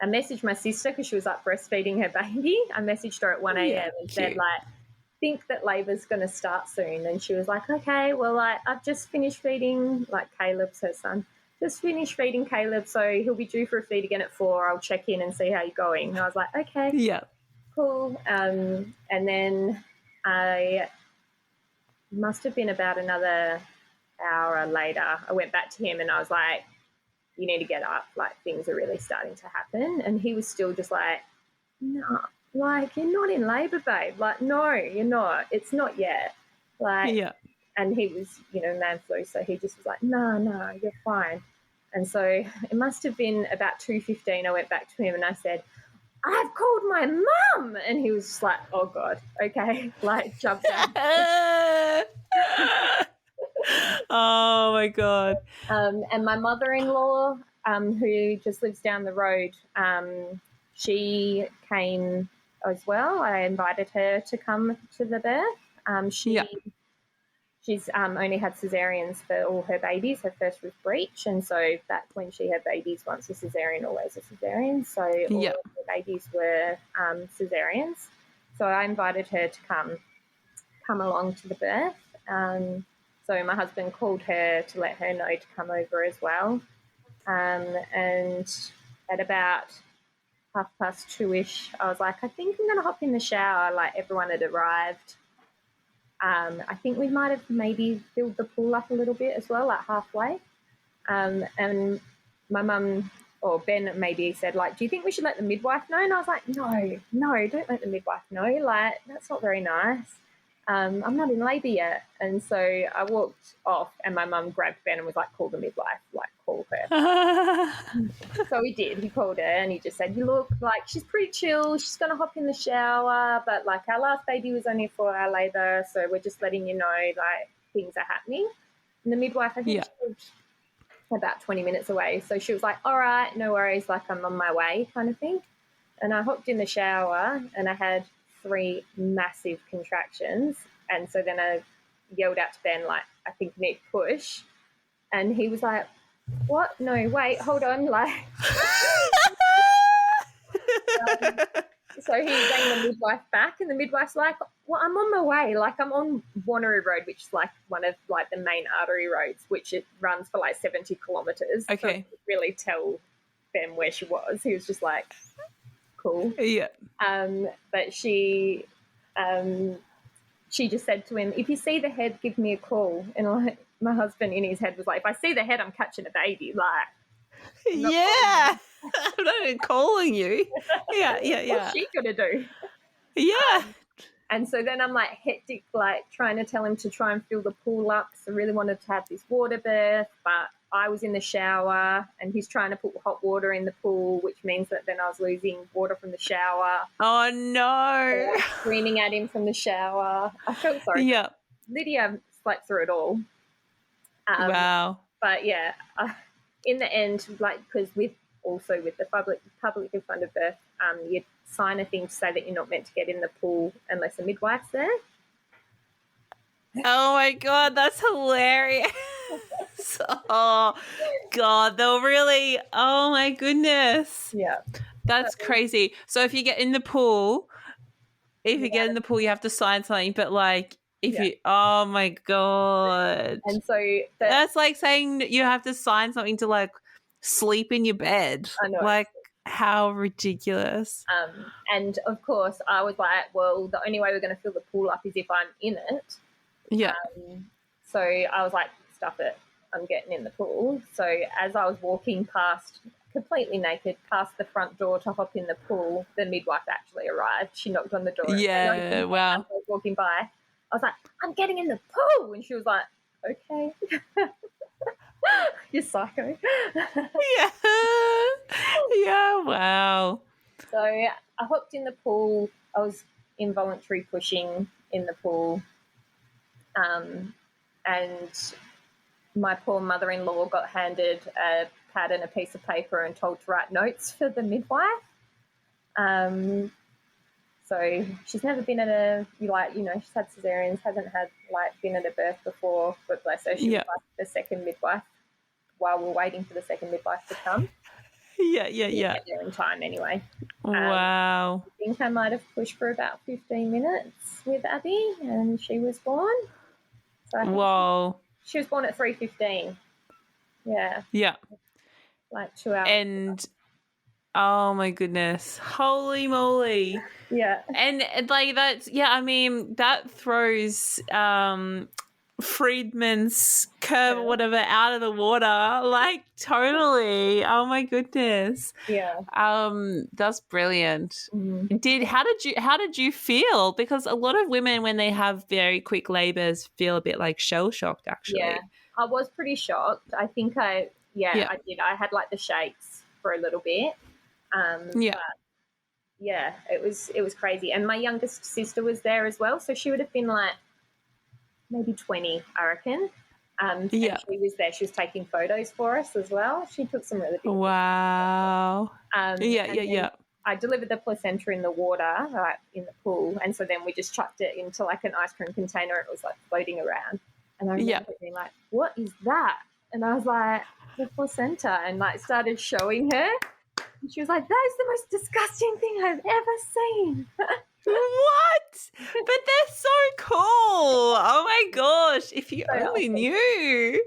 I messaged my sister because she was up breastfeeding her baby. I messaged her at 1 a.m. and said, like, think that labour's going to start soon. And she was like, okay, well, like, I've just finished feeding, like, Caleb's her son, just finished feeding Caleb, so he'll be due for a feed again at 4. I'll check in and see how you're going. And I was like, okay. Yeah. Cool. And then I must have been about another hour later, I went back to him and I was like, you need to get up, like, things are really starting to happen. And he was still just like, no, like, you're not in labour, babe. Like, no, you're not. It's not yet. Like, yeah. And he was, man flu, so he just was like, no, you're fine. And so it must have been about 2:15. I went back to him and I said, I've called my mum. And he was just like, oh, God, okay, like, jumped down. Oh, my God. And my mother-in-law, who just lives down the road, she came as well. I invited her to come to the birth. She's only had cesareans for all her babies. Her first was breech, and so that when she had babies, once a cesarean, always a cesarean. So all of her babies were cesareans. So I invited her to come along to the birth. So my husband called her to let her know to come over as well. And at about 2:30-ish, I was like, I think I'm going to hop in the shower. Like, everyone had arrived. I think we might have maybe filled the pool up a little bit as well, like halfway. And my mum or Ben maybe said, like, do you think we should let the midwife know? And I was like, no, don't let the midwife know. Like, that's not very nice. I'm not in labour yet. And so I walked off and my mum grabbed Ben and was like, call the midwife, like, call her. So he did. He called her and he just said, you look like she's pretty chill. She's going to hop in the shower, but, like, our last baby was only 4 hour labour, so we're just letting you know, like, things are happening. And the midwife, I think she lived about 20 minutes away. So she was like, all right, no worries, like, I'm on my way kind of thing. And I hopped in the shower and I had 3 massive contractions. And so then I yelled out to Ben, like, I think you need to push. And he was like, what? No, wait, hold on. Like, so he rang the midwife back and the midwife's like, well, I'm on my way. Like, I'm on Wanneroo Road, which is, like, one of, like, the main artery roads, which it runs for, like, 70 kilometres. Okay. So I could really tell Ben where she was. He was just like, cool. Yeah. But she just said to him, if you see the head, give me a call. And, like, my husband in his head was like, if I see the head, I'm catching a baby. Like, yeah. I'm not even calling you. Yeah. What's she going to do? Yeah. And so then I'm, like, hectic, like, trying to tell him to try and fill the pool up because I really wanted to have this water birth, but I was in the shower and he's trying to put hot water in the pool, which means that then I was losing water from the shower. Oh, no. Screaming at him from the shower. I felt sorry. Yeah. Lydia slept through it all. Wow. But, yeah, in the end, like, because with the publicly funded birth, you sign a thing to say that you're not meant to get in the pool unless a midwife's there. Oh, my God, that's hilarious. Oh, God, they'll really, oh, my goodness. Yeah. That's crazy. So if you get in the pool, you have to sign something, but, like, oh my God. And so that's like saying you have to sign something to like sleep in your bed. I know. Like, how ridiculous. And of course I was like, well, the only way we're going to fill the pool up is if I'm in it. Yeah. So I was like, stuff it, I'm getting in the pool. So as I was walking past, completely naked, past the front door to hop in the pool, the midwife actually arrived. She knocked on the door. Yeah, wow. As I was walking by, I was like, I'm getting in the pool. And she was like, okay. You're psycho. Yeah. Yeah, wow. So I hopped in the pool. I was involuntary pushing in the pool. And my poor mother-in-law got handed a pad and a piece of paper and told to write notes for the midwife. So she's never been at a, she's had cesareans, hasn't been at a birth before, but bless her, she was like the second midwife while we're waiting for the second midwife to come. Yeah. Get there in time anyway. Wow. I think I might have pushed for about 15 minutes with Abby and she was born. So I think she was born at 3:15. Yeah. Yeah. Like 2 hours. And oh my goodness. Holy moly. Yeah. And like that's, I mean, that throws Friedman's curve or whatever out of the water. Like totally. Oh my goodness. Yeah. That's brilliant. Mm-hmm. How did you feel? Because a lot of women when they have very quick labors feel a bit like shell shocked actually. Yeah. I was pretty shocked. I think I did. I had like the shakes for a little bit. But yeah, it was crazy. And my youngest sister was there as well, so she would have been like maybe 20, I reckon. And she was there. She was taking photos for us as well. She took some really big wow. photos. I delivered the placenta in the water, like in the pool, and so then we just chucked it into like an ice cream container. It was like floating around. And I remember being like, what is that? And I was like, the placenta, and like started showing her. And she was like, that is the most disgusting thing I've ever seen. What? But they're so cool. Oh my gosh. If you only knew.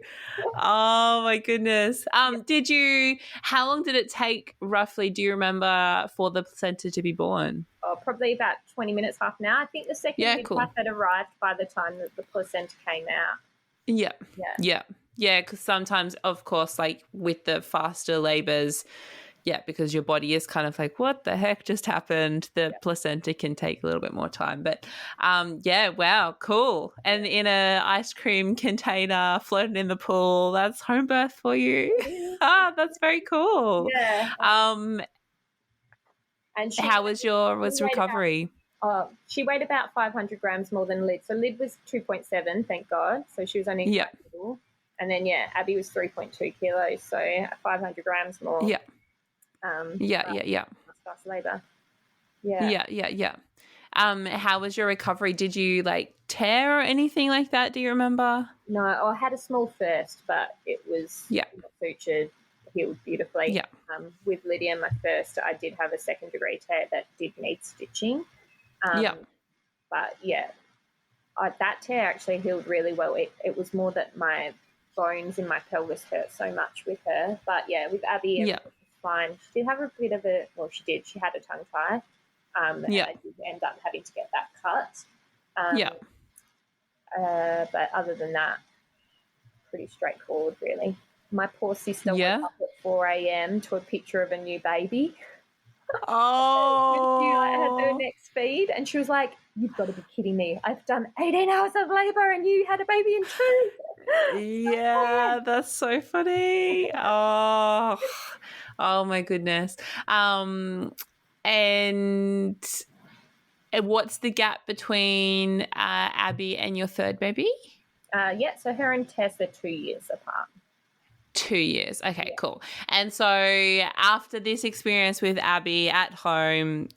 Oh my goodness. How long did it take roughly, do you remember, for the placenta to be born? Oh, probably about 20 minutes, half an hour. I think the second midwife had arrived by the time that the placenta came out. Yeah, because sometimes, of course, like with the faster labors, because your body is kind of like, what the heck just happened? The placenta can take a little bit more time. But, wow, cool. And in a ice cream container floating in the pool, that's home birth for you. That's very cool. Yeah. And how was recovery? She weighed about 500 grams more than Lid. So Lid was 2.7, thank God. So she was only quite little. And then, Abby was 3.2 kilos, so 500 grams more. Yeah. Fast labour. How was your recovery? Did you like tear or anything like that? Do you remember? No, I had a small first, but it was sutured, healed beautifully. Yeah. With Lydia, my first, I did have a second degree tear that did need stitching. But that tear actually healed really well. It was more that my bones in my pelvis hurt so much with her. But with Abby, it was fine. She did have a bit of she had a tongue tie. And I did end up having to get that cut. But other than that, pretty straightforward, really. My poor sister went up at 4 a.m. to a picture of a new baby. Oh. She had her next feed, and she was like, "You've got to be kidding me. I've done 18 hours of labour and you had a baby in 2." Yeah, that's so funny. Oh my goodness. And what's the gap between Abby and your third baby? So her and Tess are 2 years apart. 2 years. Okay, cool. And so after this experience with Abby at home,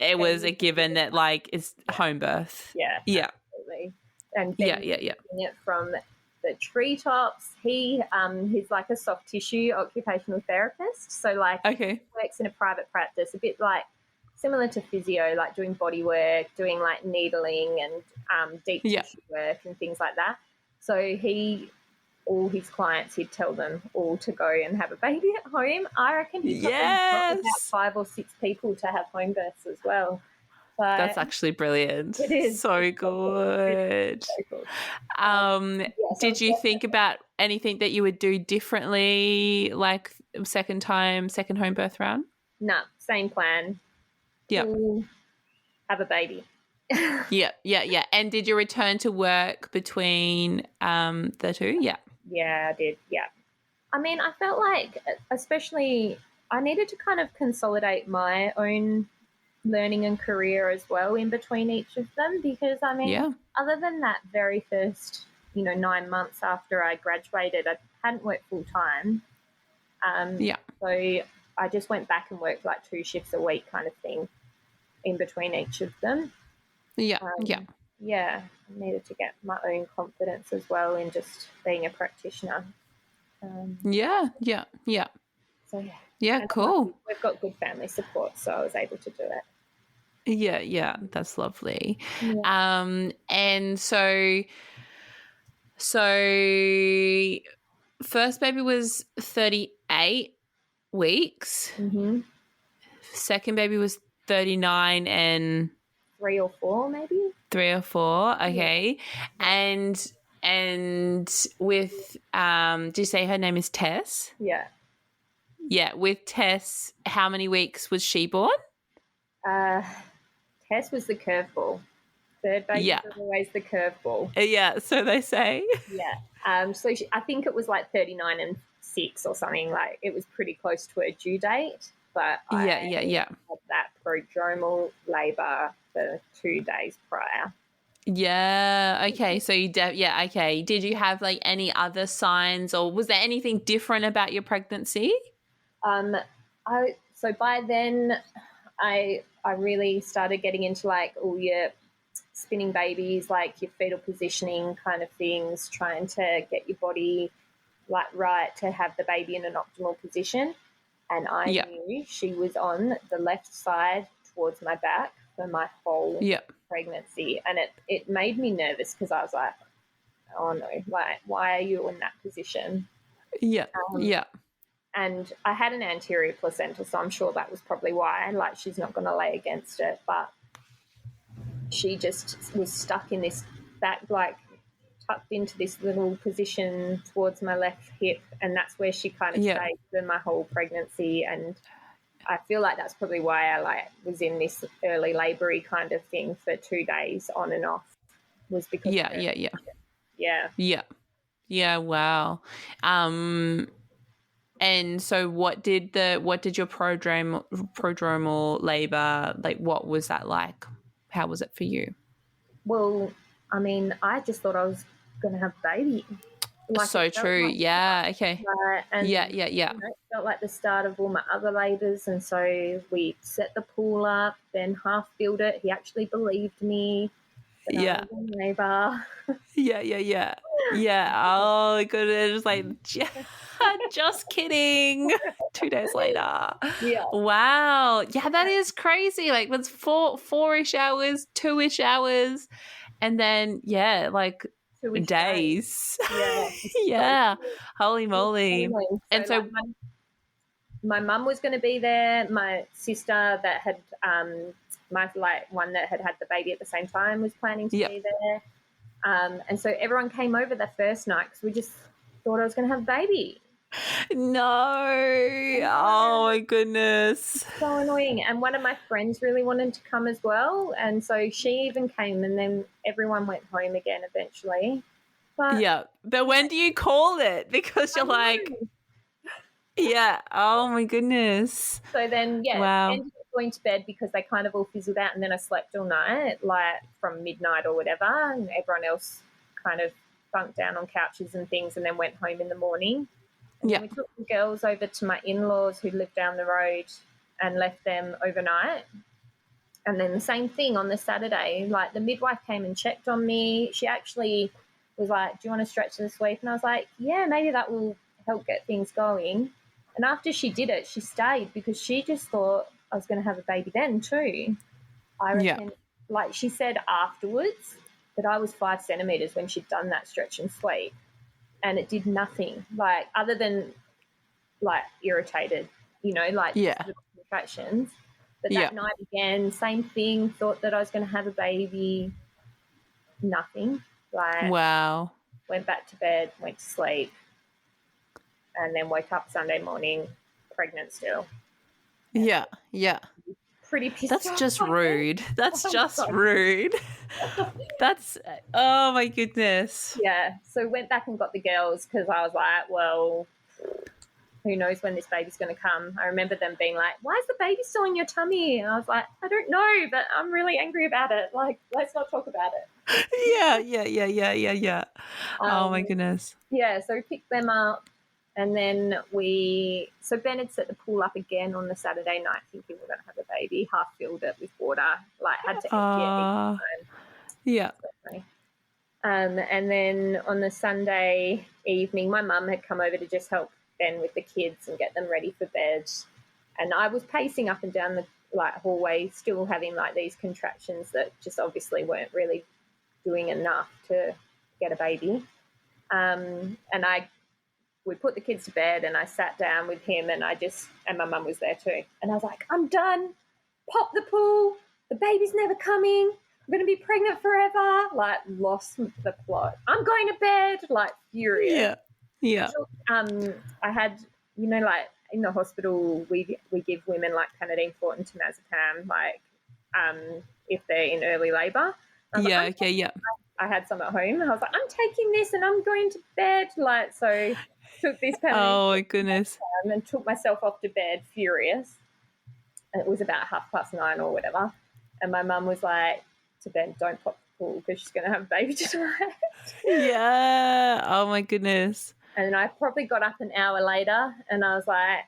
it was a given that like it's home birth. Yeah. Absolutely. And it from the treetops. He's like a soft tissue occupational therapist. So like he works in a private practice, a bit like similar to physio, like doing body work, doing like needling and deep tissue work and things like that. So all his clients, he'd tell them all to go and have a baby at home. I reckon he probably got about 5 or 6 people to have home births as well. But that's actually brilliant. it is. So good. So cool. Did you think about anything that you would do differently, like second home birth round? No, same plan. Yeah. Have a baby. Yeah. And did you return to work between the two? Yeah. Yeah, I did. Yeah. I mean, I felt like, especially, I needed to kind of consolidate my own learning and career as well in between each of them, because I mean, other than that very first, 9 months after I graduated, I hadn't worked full time. So I just went back and worked like 2 shifts a week kind of thing in between each of them. Yeah. I needed to get my own confidence as well in just being a practitioner. Yeah. So yeah, cool. We've got good family support, so I was able to do it. Yeah, that's lovely. Yeah. And so first baby was 38 weeks. Mm-hmm. Second baby was 39 and 3 or 4 maybe. 3 or 4, okay. Yeah. And with do you say her name is Tess? Yeah. Yeah, with Tess, how many weeks was she born? Tess was the curveball. Third baby was always the curveball. Yeah, so they say. Yeah. So I think it was like 39 and 6 or something. Like it was pretty close to her due date. But I had that prodromal labour for 2 days prior. Yeah. Okay. So you okay. Did you have like any other signs, or was there anything different about your pregnancy? So by then I really started getting into like all your spinning babies, like your fetal positioning kind of things, trying to get your body like right to have the baby in an optimal position. And I knew she was on the left side towards my back for my whole pregnancy. And it made me nervous because I was like, oh no, like, why are you in that position? Yeah. And I had an anterior placenta, so I'm sure that was probably why. Like, she's not going to lay against it, but she just was stuck in this back, like tucked into this little position towards my left hip, and that's where she kind of stayed for my whole pregnancy. And I feel like that's probably why I was in this early laboury kind of thing for 2 days on and off, was because Yeah, wow. And so what did your prodromal labour, like, what was that like? How was it for you? Well, I mean, I just thought I was going to have a baby. Like, so true. Yeah. Okay. And yeah. It felt like the start of all my other labours, and so we set the pool up, then half filled it. He actually believed me. Yeah. I was in labour. Yeah. Oh, goodness. Like, just kidding. 2 days later. Yeah. Wow. Yeah, that is crazy. Like, it's 4-ish hours, 2-ish hours, and then, like, days. Yeah. Yeah. Holy moly. And so my mum was going to be there. My sister that had one that had the baby at the same time was planning to be there. And so everyone came over the first night because we just thought I was going to have a baby. No. Oh, my goodness. So annoying. And one of my friends really wanted to come as well, and so she even came, and then everyone went home again eventually. But when do you call it? Because you're like, oh, my goodness. So then, wow. Ended up going to bed because they kind of all fizzled out, and then I slept all night, like from midnight or whatever, and everyone else kind of bunked down on couches and things and then went home in the morning. And then we took the girls over to my in-laws who lived down the road and left them overnight. And then the same thing on the Saturday, like the midwife came and checked on me. She actually was like, do you want to stretch this week? And I was like, yeah, maybe that will help get things going. And after she did it, she stayed because she just thought I I was going to have a baby then too. I reckon, like she said afterwards, that I was 5 centimetres when she'd done that stretch and sweep, and it did nothing, like other than like irritated, like little contractions. But that night again, same thing, thought that I was going to have a baby, nothing. Like, wow. Went back to bed, went to sleep, and then woke up Sunday morning pregnant still. Yeah. Pretty pissed That's off. just rude. That's just rude. That's, oh my goodness. Yeah. So went back and got the girls because I was like, well, who knows when this baby's going to come. I remember them being like, why is the baby still in your tummy? And I was like, I don't know, but I'm really angry about it. Like, let's not talk about it. Yeah. Oh my goodness. Yeah, so we picked them up, and then so Ben had set the pool up again on the Saturday night thinking we're going to have a baby, half filled it with water, like had to empty it. Yeah. And then on the Sunday evening, my mum had come over to just help Ben with the kids and get them ready for bed. And I was pacing up and down the hallway, still having these contractions that just obviously weren't really doing enough to get a baby. And we put the kids to bed, and I sat down with him, and my mum was there too. And I was like, I'm done. Pop the pool. The baby's never coming. I'm going to be pregnant forever. Lost the plot. I'm going to bed. Furious. Yeah. I had, in the hospital, we give women Panadeine, Fortin, temazepam, if they're in early labour. Yeah. I had some at home. I was like, I'm taking this and I'm going to bed. So took this Panadeine. Oh my goodness. And took myself off to bed, furious. And it was about 9:30 or whatever. And my mum was like to Ben, don't pop the pool because she's going to have a baby tonight. Yeah. Oh my goodness. And I probably got up an hour later, and I was like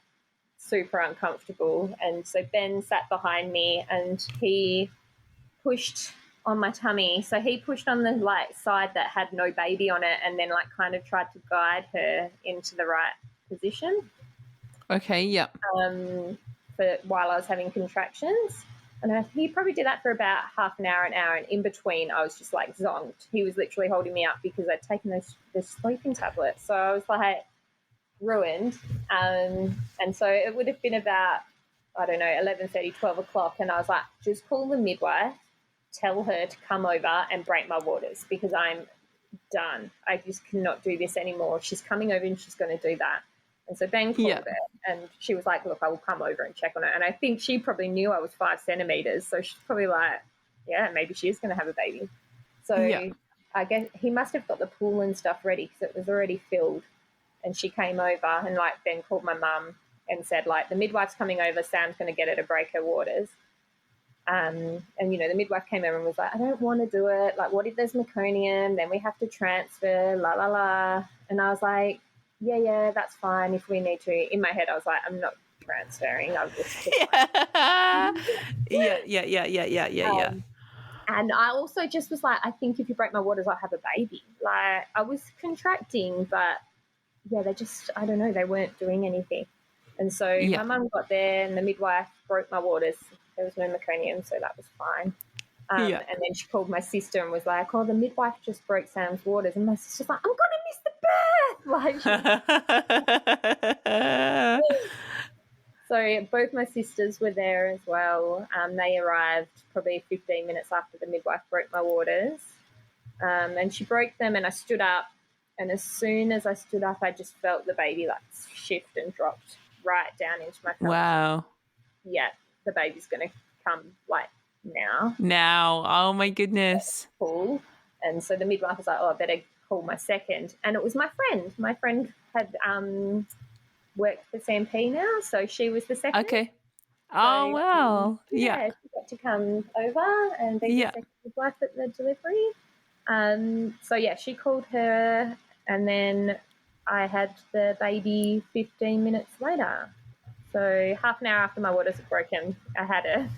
super uncomfortable. And so Ben sat behind me, and he pushed on my tummy. So he pushed on the side that had no baby on it, and then kind of tried to guide her into the right position. Okay, yeah. While I was having contractions. And he probably did that for about half an hour, and in between I was just zonked. He was literally holding me up because I'd taken the sleeping tablet. So I was ruined. And so it would have been about, 11:30, 12 o'clock. And I was like, just call the midwife, tell her to come over and break my waters because I'm done. I just cannot do this anymore. She's coming over and she's going to do that. And so Ben called her, and she was like, look, I will come over and check on her. And I think she probably knew I was 5 centimetres, so she's probably like, yeah, maybe she is going to have a baby. So I guess he must have got the pool and stuff ready because it was already filled. And she came over, and Ben called my mum and said, the midwife's coming over, Sam's going to get her to break her waters. And, the midwife came over and was like, I don't want to do it. What if there's meconium? Then we have to transfer, la, la, la. And I was like, yeah, that's fine if we need to. In my head, I was like, I'm not transferring. I'll just Yeah. And I also just was like, I think if you break my waters, I'll have a baby. I was contracting, but they just, I don't know, they weren't doing anything. And so my mum got there, and the midwife broke my waters. There was no meconium, so that was fine. And then she called my sister and was like, oh, the midwife just broke Sam's waters. And my sister's like, I'm going to miss the birth. So both my sisters were there as well. They arrived probably 15 minutes after the midwife broke my waters. And she broke them, and I stood up. And as soon as I stood up, I just felt the baby shift and dropped right down into my throat. Wow. Yeah, the baby's going to come now. Oh my goodness. Cool. And so the midwife was like, I better call my second. And it was my friend. My friend had worked for CMP now, so she was the second. Okay. Oh, wow. Yeah, she got to come over and be the second midwife at the delivery. She called her, and then I had the baby 15 minutes later. So half an hour after my waters had broken, I had her.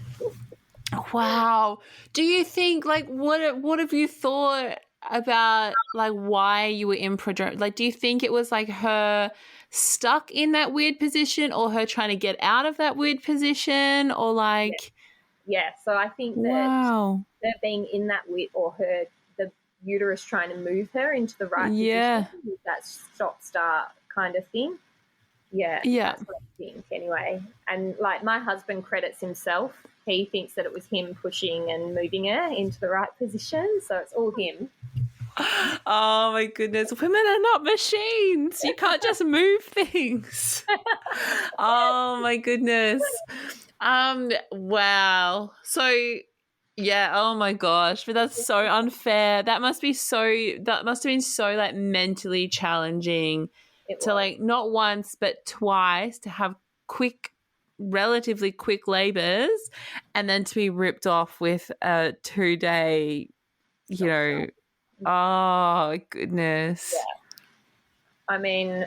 Wow. Do you think, what have you thought about, why you were in do you think it was, her stuck in that weird position or her trying to get out of that weird position or like yeah. So I think that wow. her being in that or the uterus trying to move her into the right Yeah. position, that stop-start kind of thing. Yeah, Yeah. that's what I think anyway. And like my husband credits himself. He thinks that it was him pushing and moving her into the right position. So it's all him. Oh my goodness. Women are not machines. You can't just move things. Oh my goodness. Wow. So yeah, oh my gosh. But that's so unfair. That must have been so like mentally challenging to like not once but twice to have relatively quick labors and then to be ripped off with a 2-day, you know, oh goodness. Yeah. I mean,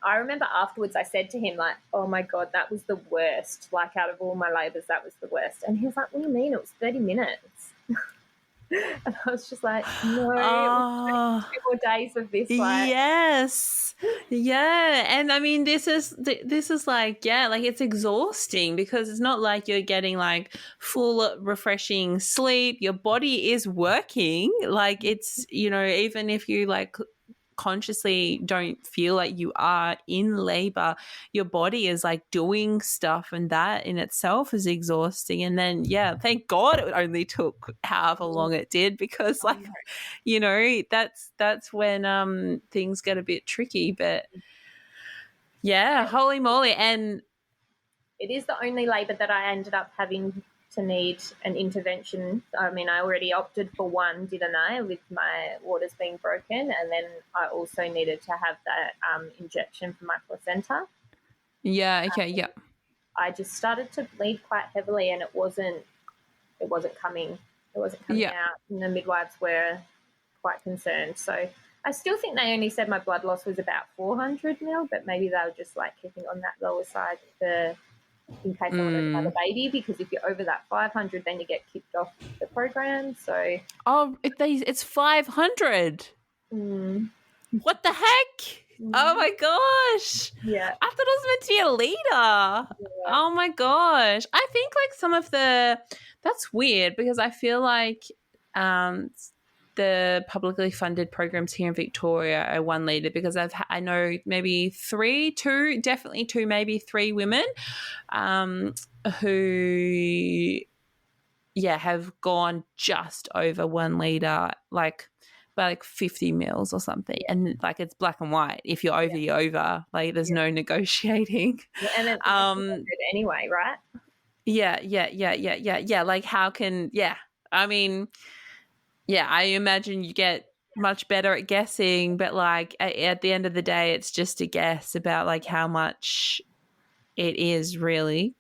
I remember afterwards I said to him, like, oh, my God, that was the worst. Like, out of all my labours, that was the worst. And he was like, what do you mean? It was 30 minutes. And I was just like, no, it was 2 more days of this. Like. Yes. Yeah. And I mean, this is like, yeah, like it's exhausting because it's not like you're getting like full refreshing sleep. Your body is working. Like it's, you know, even if you like consciously don't feel like you are in labor, your body is like doing stuff, and that in itself is exhausting. And then thank God it only took however long it did, because like, you know, that's when things get a bit tricky. But holy moly. And it is the only labor that I ended up having to need an intervention. I mean, I already opted for one, didn't I, with my waters being broken, and then I also needed to have that injection for my placenta. Yeah. Okay. Yeah. I just started to bleed quite heavily, and it wasn't coming. It wasn't coming out, and the midwives were quite concerned. So I still think they only said my blood loss was about 400 mil, but maybe they were just like keeping on that lower side in case I wanted to have a baby, because if you're over that 500, then you get kicked off the program. So it's 500. What the heck? Oh my gosh. Yeah. I thought it was meant to be a liter. Yeah. Oh my gosh. I think like that's weird, because I feel like the publicly funded programs here in Victoria are 1 liter, because I know maybe definitely two, maybe 3 women who have gone just over 1 liter, like by like 50 mils or something. And like it's black and white. If you're over, you're over. Like there's no negotiating. Yeah, and it's anyway, right? Yeah. Like how can I mean, I imagine you get much better at guessing, but like at the end of the day, it's just a guess about like how much it is really.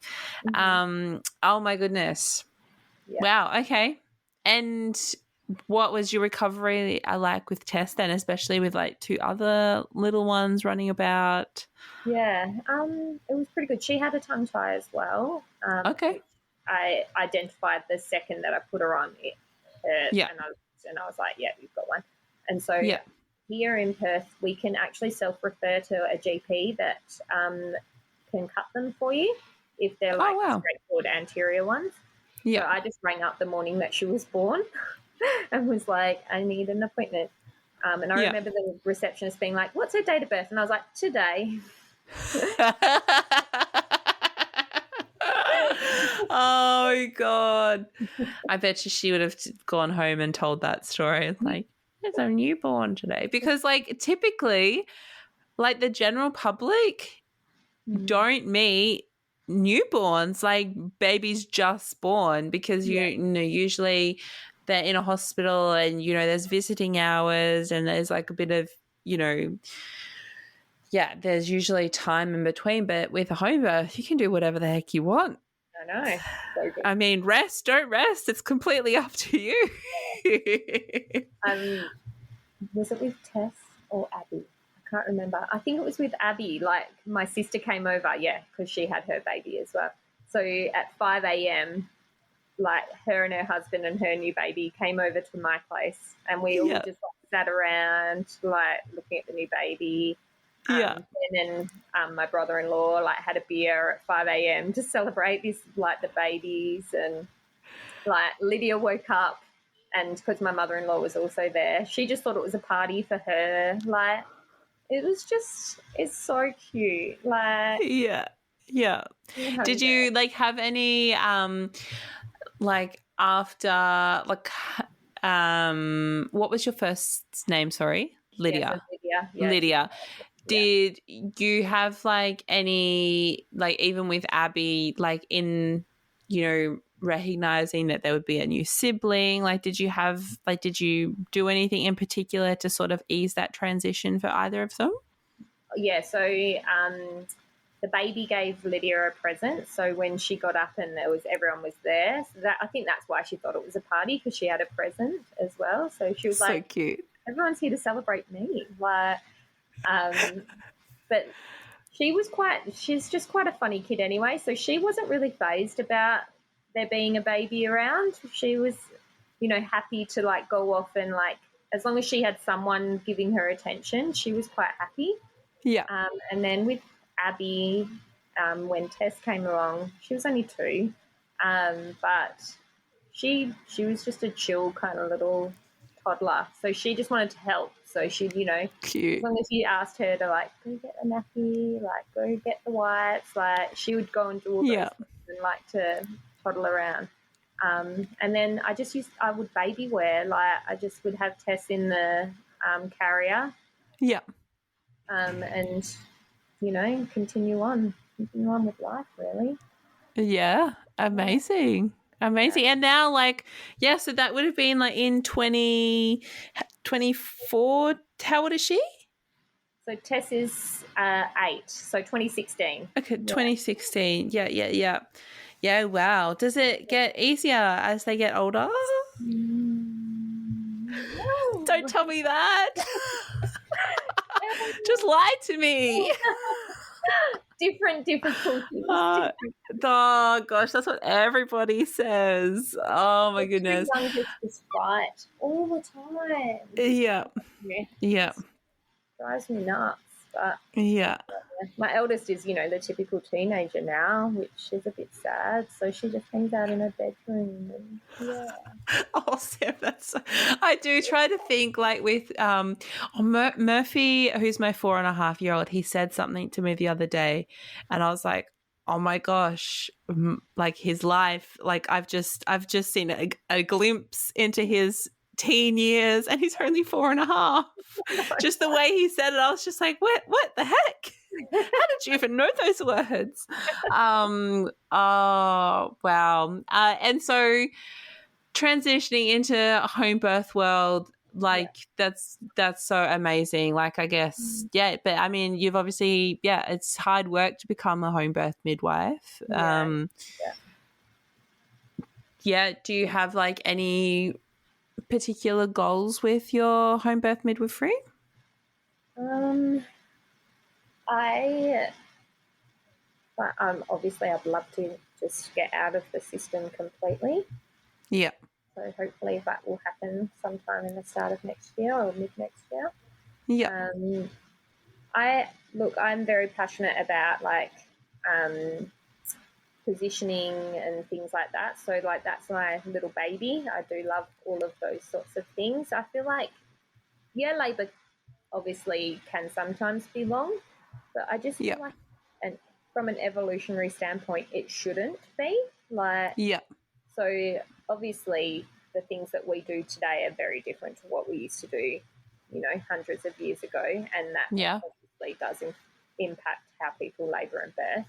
Oh my goodness. Yeah. Wow. Okay. And what was your recovery like with Tess then, especially with like 2 other little ones running about? Yeah. It was pretty good. She had a tongue tie as well. Okay. I identified the second that I put her on it. And I was like, yeah, you've got one. And so here in Perth, we can actually self-refer to a GP that can cut them for you if they're like straightforward anterior ones. Yeah. So I just rang up the morning that she was born and was like, I need an appointment. And I remember the receptionist being like, what's her date of birth? And I was like, today. Oh my God. I bet she would have gone home and told that story. It's like, there's a newborn today. Because like typically like the general public don't meet newborns, like babies just born, because you know usually they're in a hospital and you know there's visiting hours and there's like a bit of, you know, there's usually time in between. But with a home birth, you can do whatever the heck you want. I know. So good. I mean, don't rest. It's completely up to you. Was it with Tess or Abby? I can't remember. I think it was with Abby. Like my sister came over, because she had her baby as well. So at 5 a.m, like her and her husband and her new baby came over to my place, and we all just like, sat around like looking at the new baby. Yeah. And then my brother-in-law like had a beer at 5 a.m. to celebrate this, like the babies, and like Lydia woke up, and because my mother-in-law was also there, she just thought it was a party for her. Like it's so cute. Like Yeah. Yeah. Did you like have any like after like what was your first name? Sorry, Lydia. Yeah, so Lydia. Did you have like any, like even with Abby, like in, recognizing that there would be a new sibling, like did you do anything in particular to sort of ease that transition for either of them? Yeah, so the baby gave Lydia a present. So when she got up and everyone was there, so that I think that's why she thought it was a party, because she had a present as well. So she was So cute. everyone's here to celebrate me. Like, but she's just quite a funny kid anyway. So she wasn't really fazed about there being a baby around. She was, happy to like go off and like, as long as she had someone giving her attention, she was quite happy. Yeah. And then with Abby, when Tess came along, she was only 2, but she was just a chill kind of little toddler. So she just wanted to help. So she, Cute. as long as you asked her to like go get a nappy, like go get the wipes, like she would go and do all those things and like to toddle around. And then I would baby wear, like I just would have Tess in the carrier. Yeah. And continue on with life, really. Yeah. Amazing. Amazing. Yeah. And now so that would have been like in 2024. How old is she? So Tess is 8, so 2016. Okay, 2016. Yeah. Yeah, wow. Does it get easier as they get older? No. Don't tell me that. Just lie to me. Different difficulties. Oh gosh, that's what everybody says. Oh my goodness. The youngest is fight all the time. Yeah. Drives me nuts. But yeah. My eldest is, the typical teenager now, which is a bit sad. So she just hangs out in her bedroom. And, Oh, Sam, I do try to think like with Murphy, who's my 4.5-year-old. He said something to me the other day, and I was like, oh my gosh, like his life. Like I've just seen a glimpse into his teen years, and he's only 4.5. Just the way he said it, I was just like, what the heck? How did you even know those words? Oh wow. And so transitioning into home birth world, that's so amazing. Like I guess but I mean you've obviously it's hard work to become a home birth midwife. Do you have like any particular goals with your home birth midwifery? Obviously I'd love to just get out of the system completely. Yeah. So hopefully that will happen sometime in the start of next year or mid next year. Yeah. I'm very passionate about positioning and things like that. So that's my little baby. I do love all of those sorts of things. I feel like, labour obviously can sometimes be long, but I just feel like from an evolutionary standpoint, it shouldn't be. So obviously the things that we do today are very different to what we used to do, hundreds of years ago, and that obviously does impact how people labour and birth.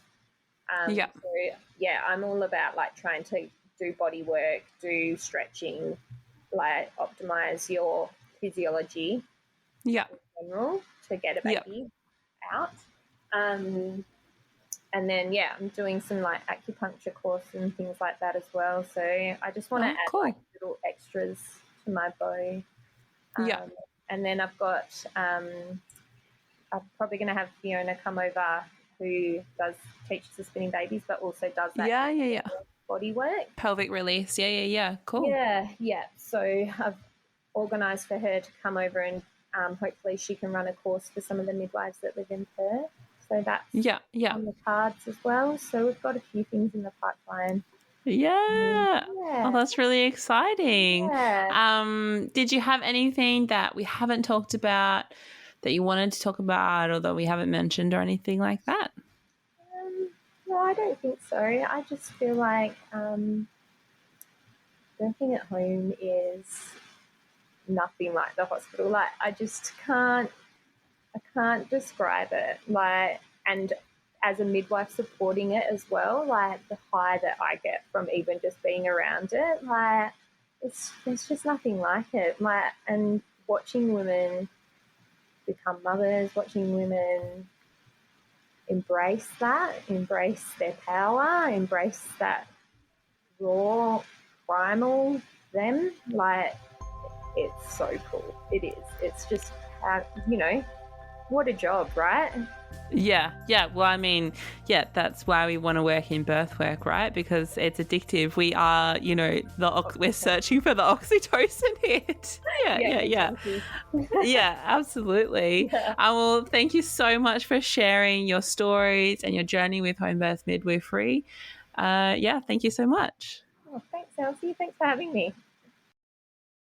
I'm all about trying to do body work, do stretching, optimize your physiology in general to get a baby out. And then I'm doing some acupuncture course and things like that as well. So I just want to add little extras to my bow. And then I've got I'm probably going to have Fiona come over, who teaches the spinning babies, but also does that body work, pelvic release. Cool. So I've organised for her to come over and hopefully she can run a course for some of the midwives that live in Perth. So that's on the cards as well. So we've got a few things in the pipeline. Yeah. Oh, that's really exciting. Yeah. Did you have anything that we haven't talked about that you wanted to talk about or that we haven't mentioned or anything like that? No, I don't think so. I just feel like birthing at home is nothing like the hospital. Like I can't describe it. Like, and as a midwife supporting it as well, like the high that I get from even just being around it, like there's just nothing like it. Like, and watching women become mothers, watching women embrace their power, embrace that raw, primal them, like it's so cool. It is. It's just how, what a job, right? Yeah. Well, I mean, that's why we want to work in birth work, right? Because it's addictive. We are, we're searching for the oxytocin hit. Yeah. Yeah, absolutely. Yeah. Well, thank you so much for sharing your stories and your journey with home birth midwifery. Thank you so much. Oh, thanks, Elsie. Thanks for having me.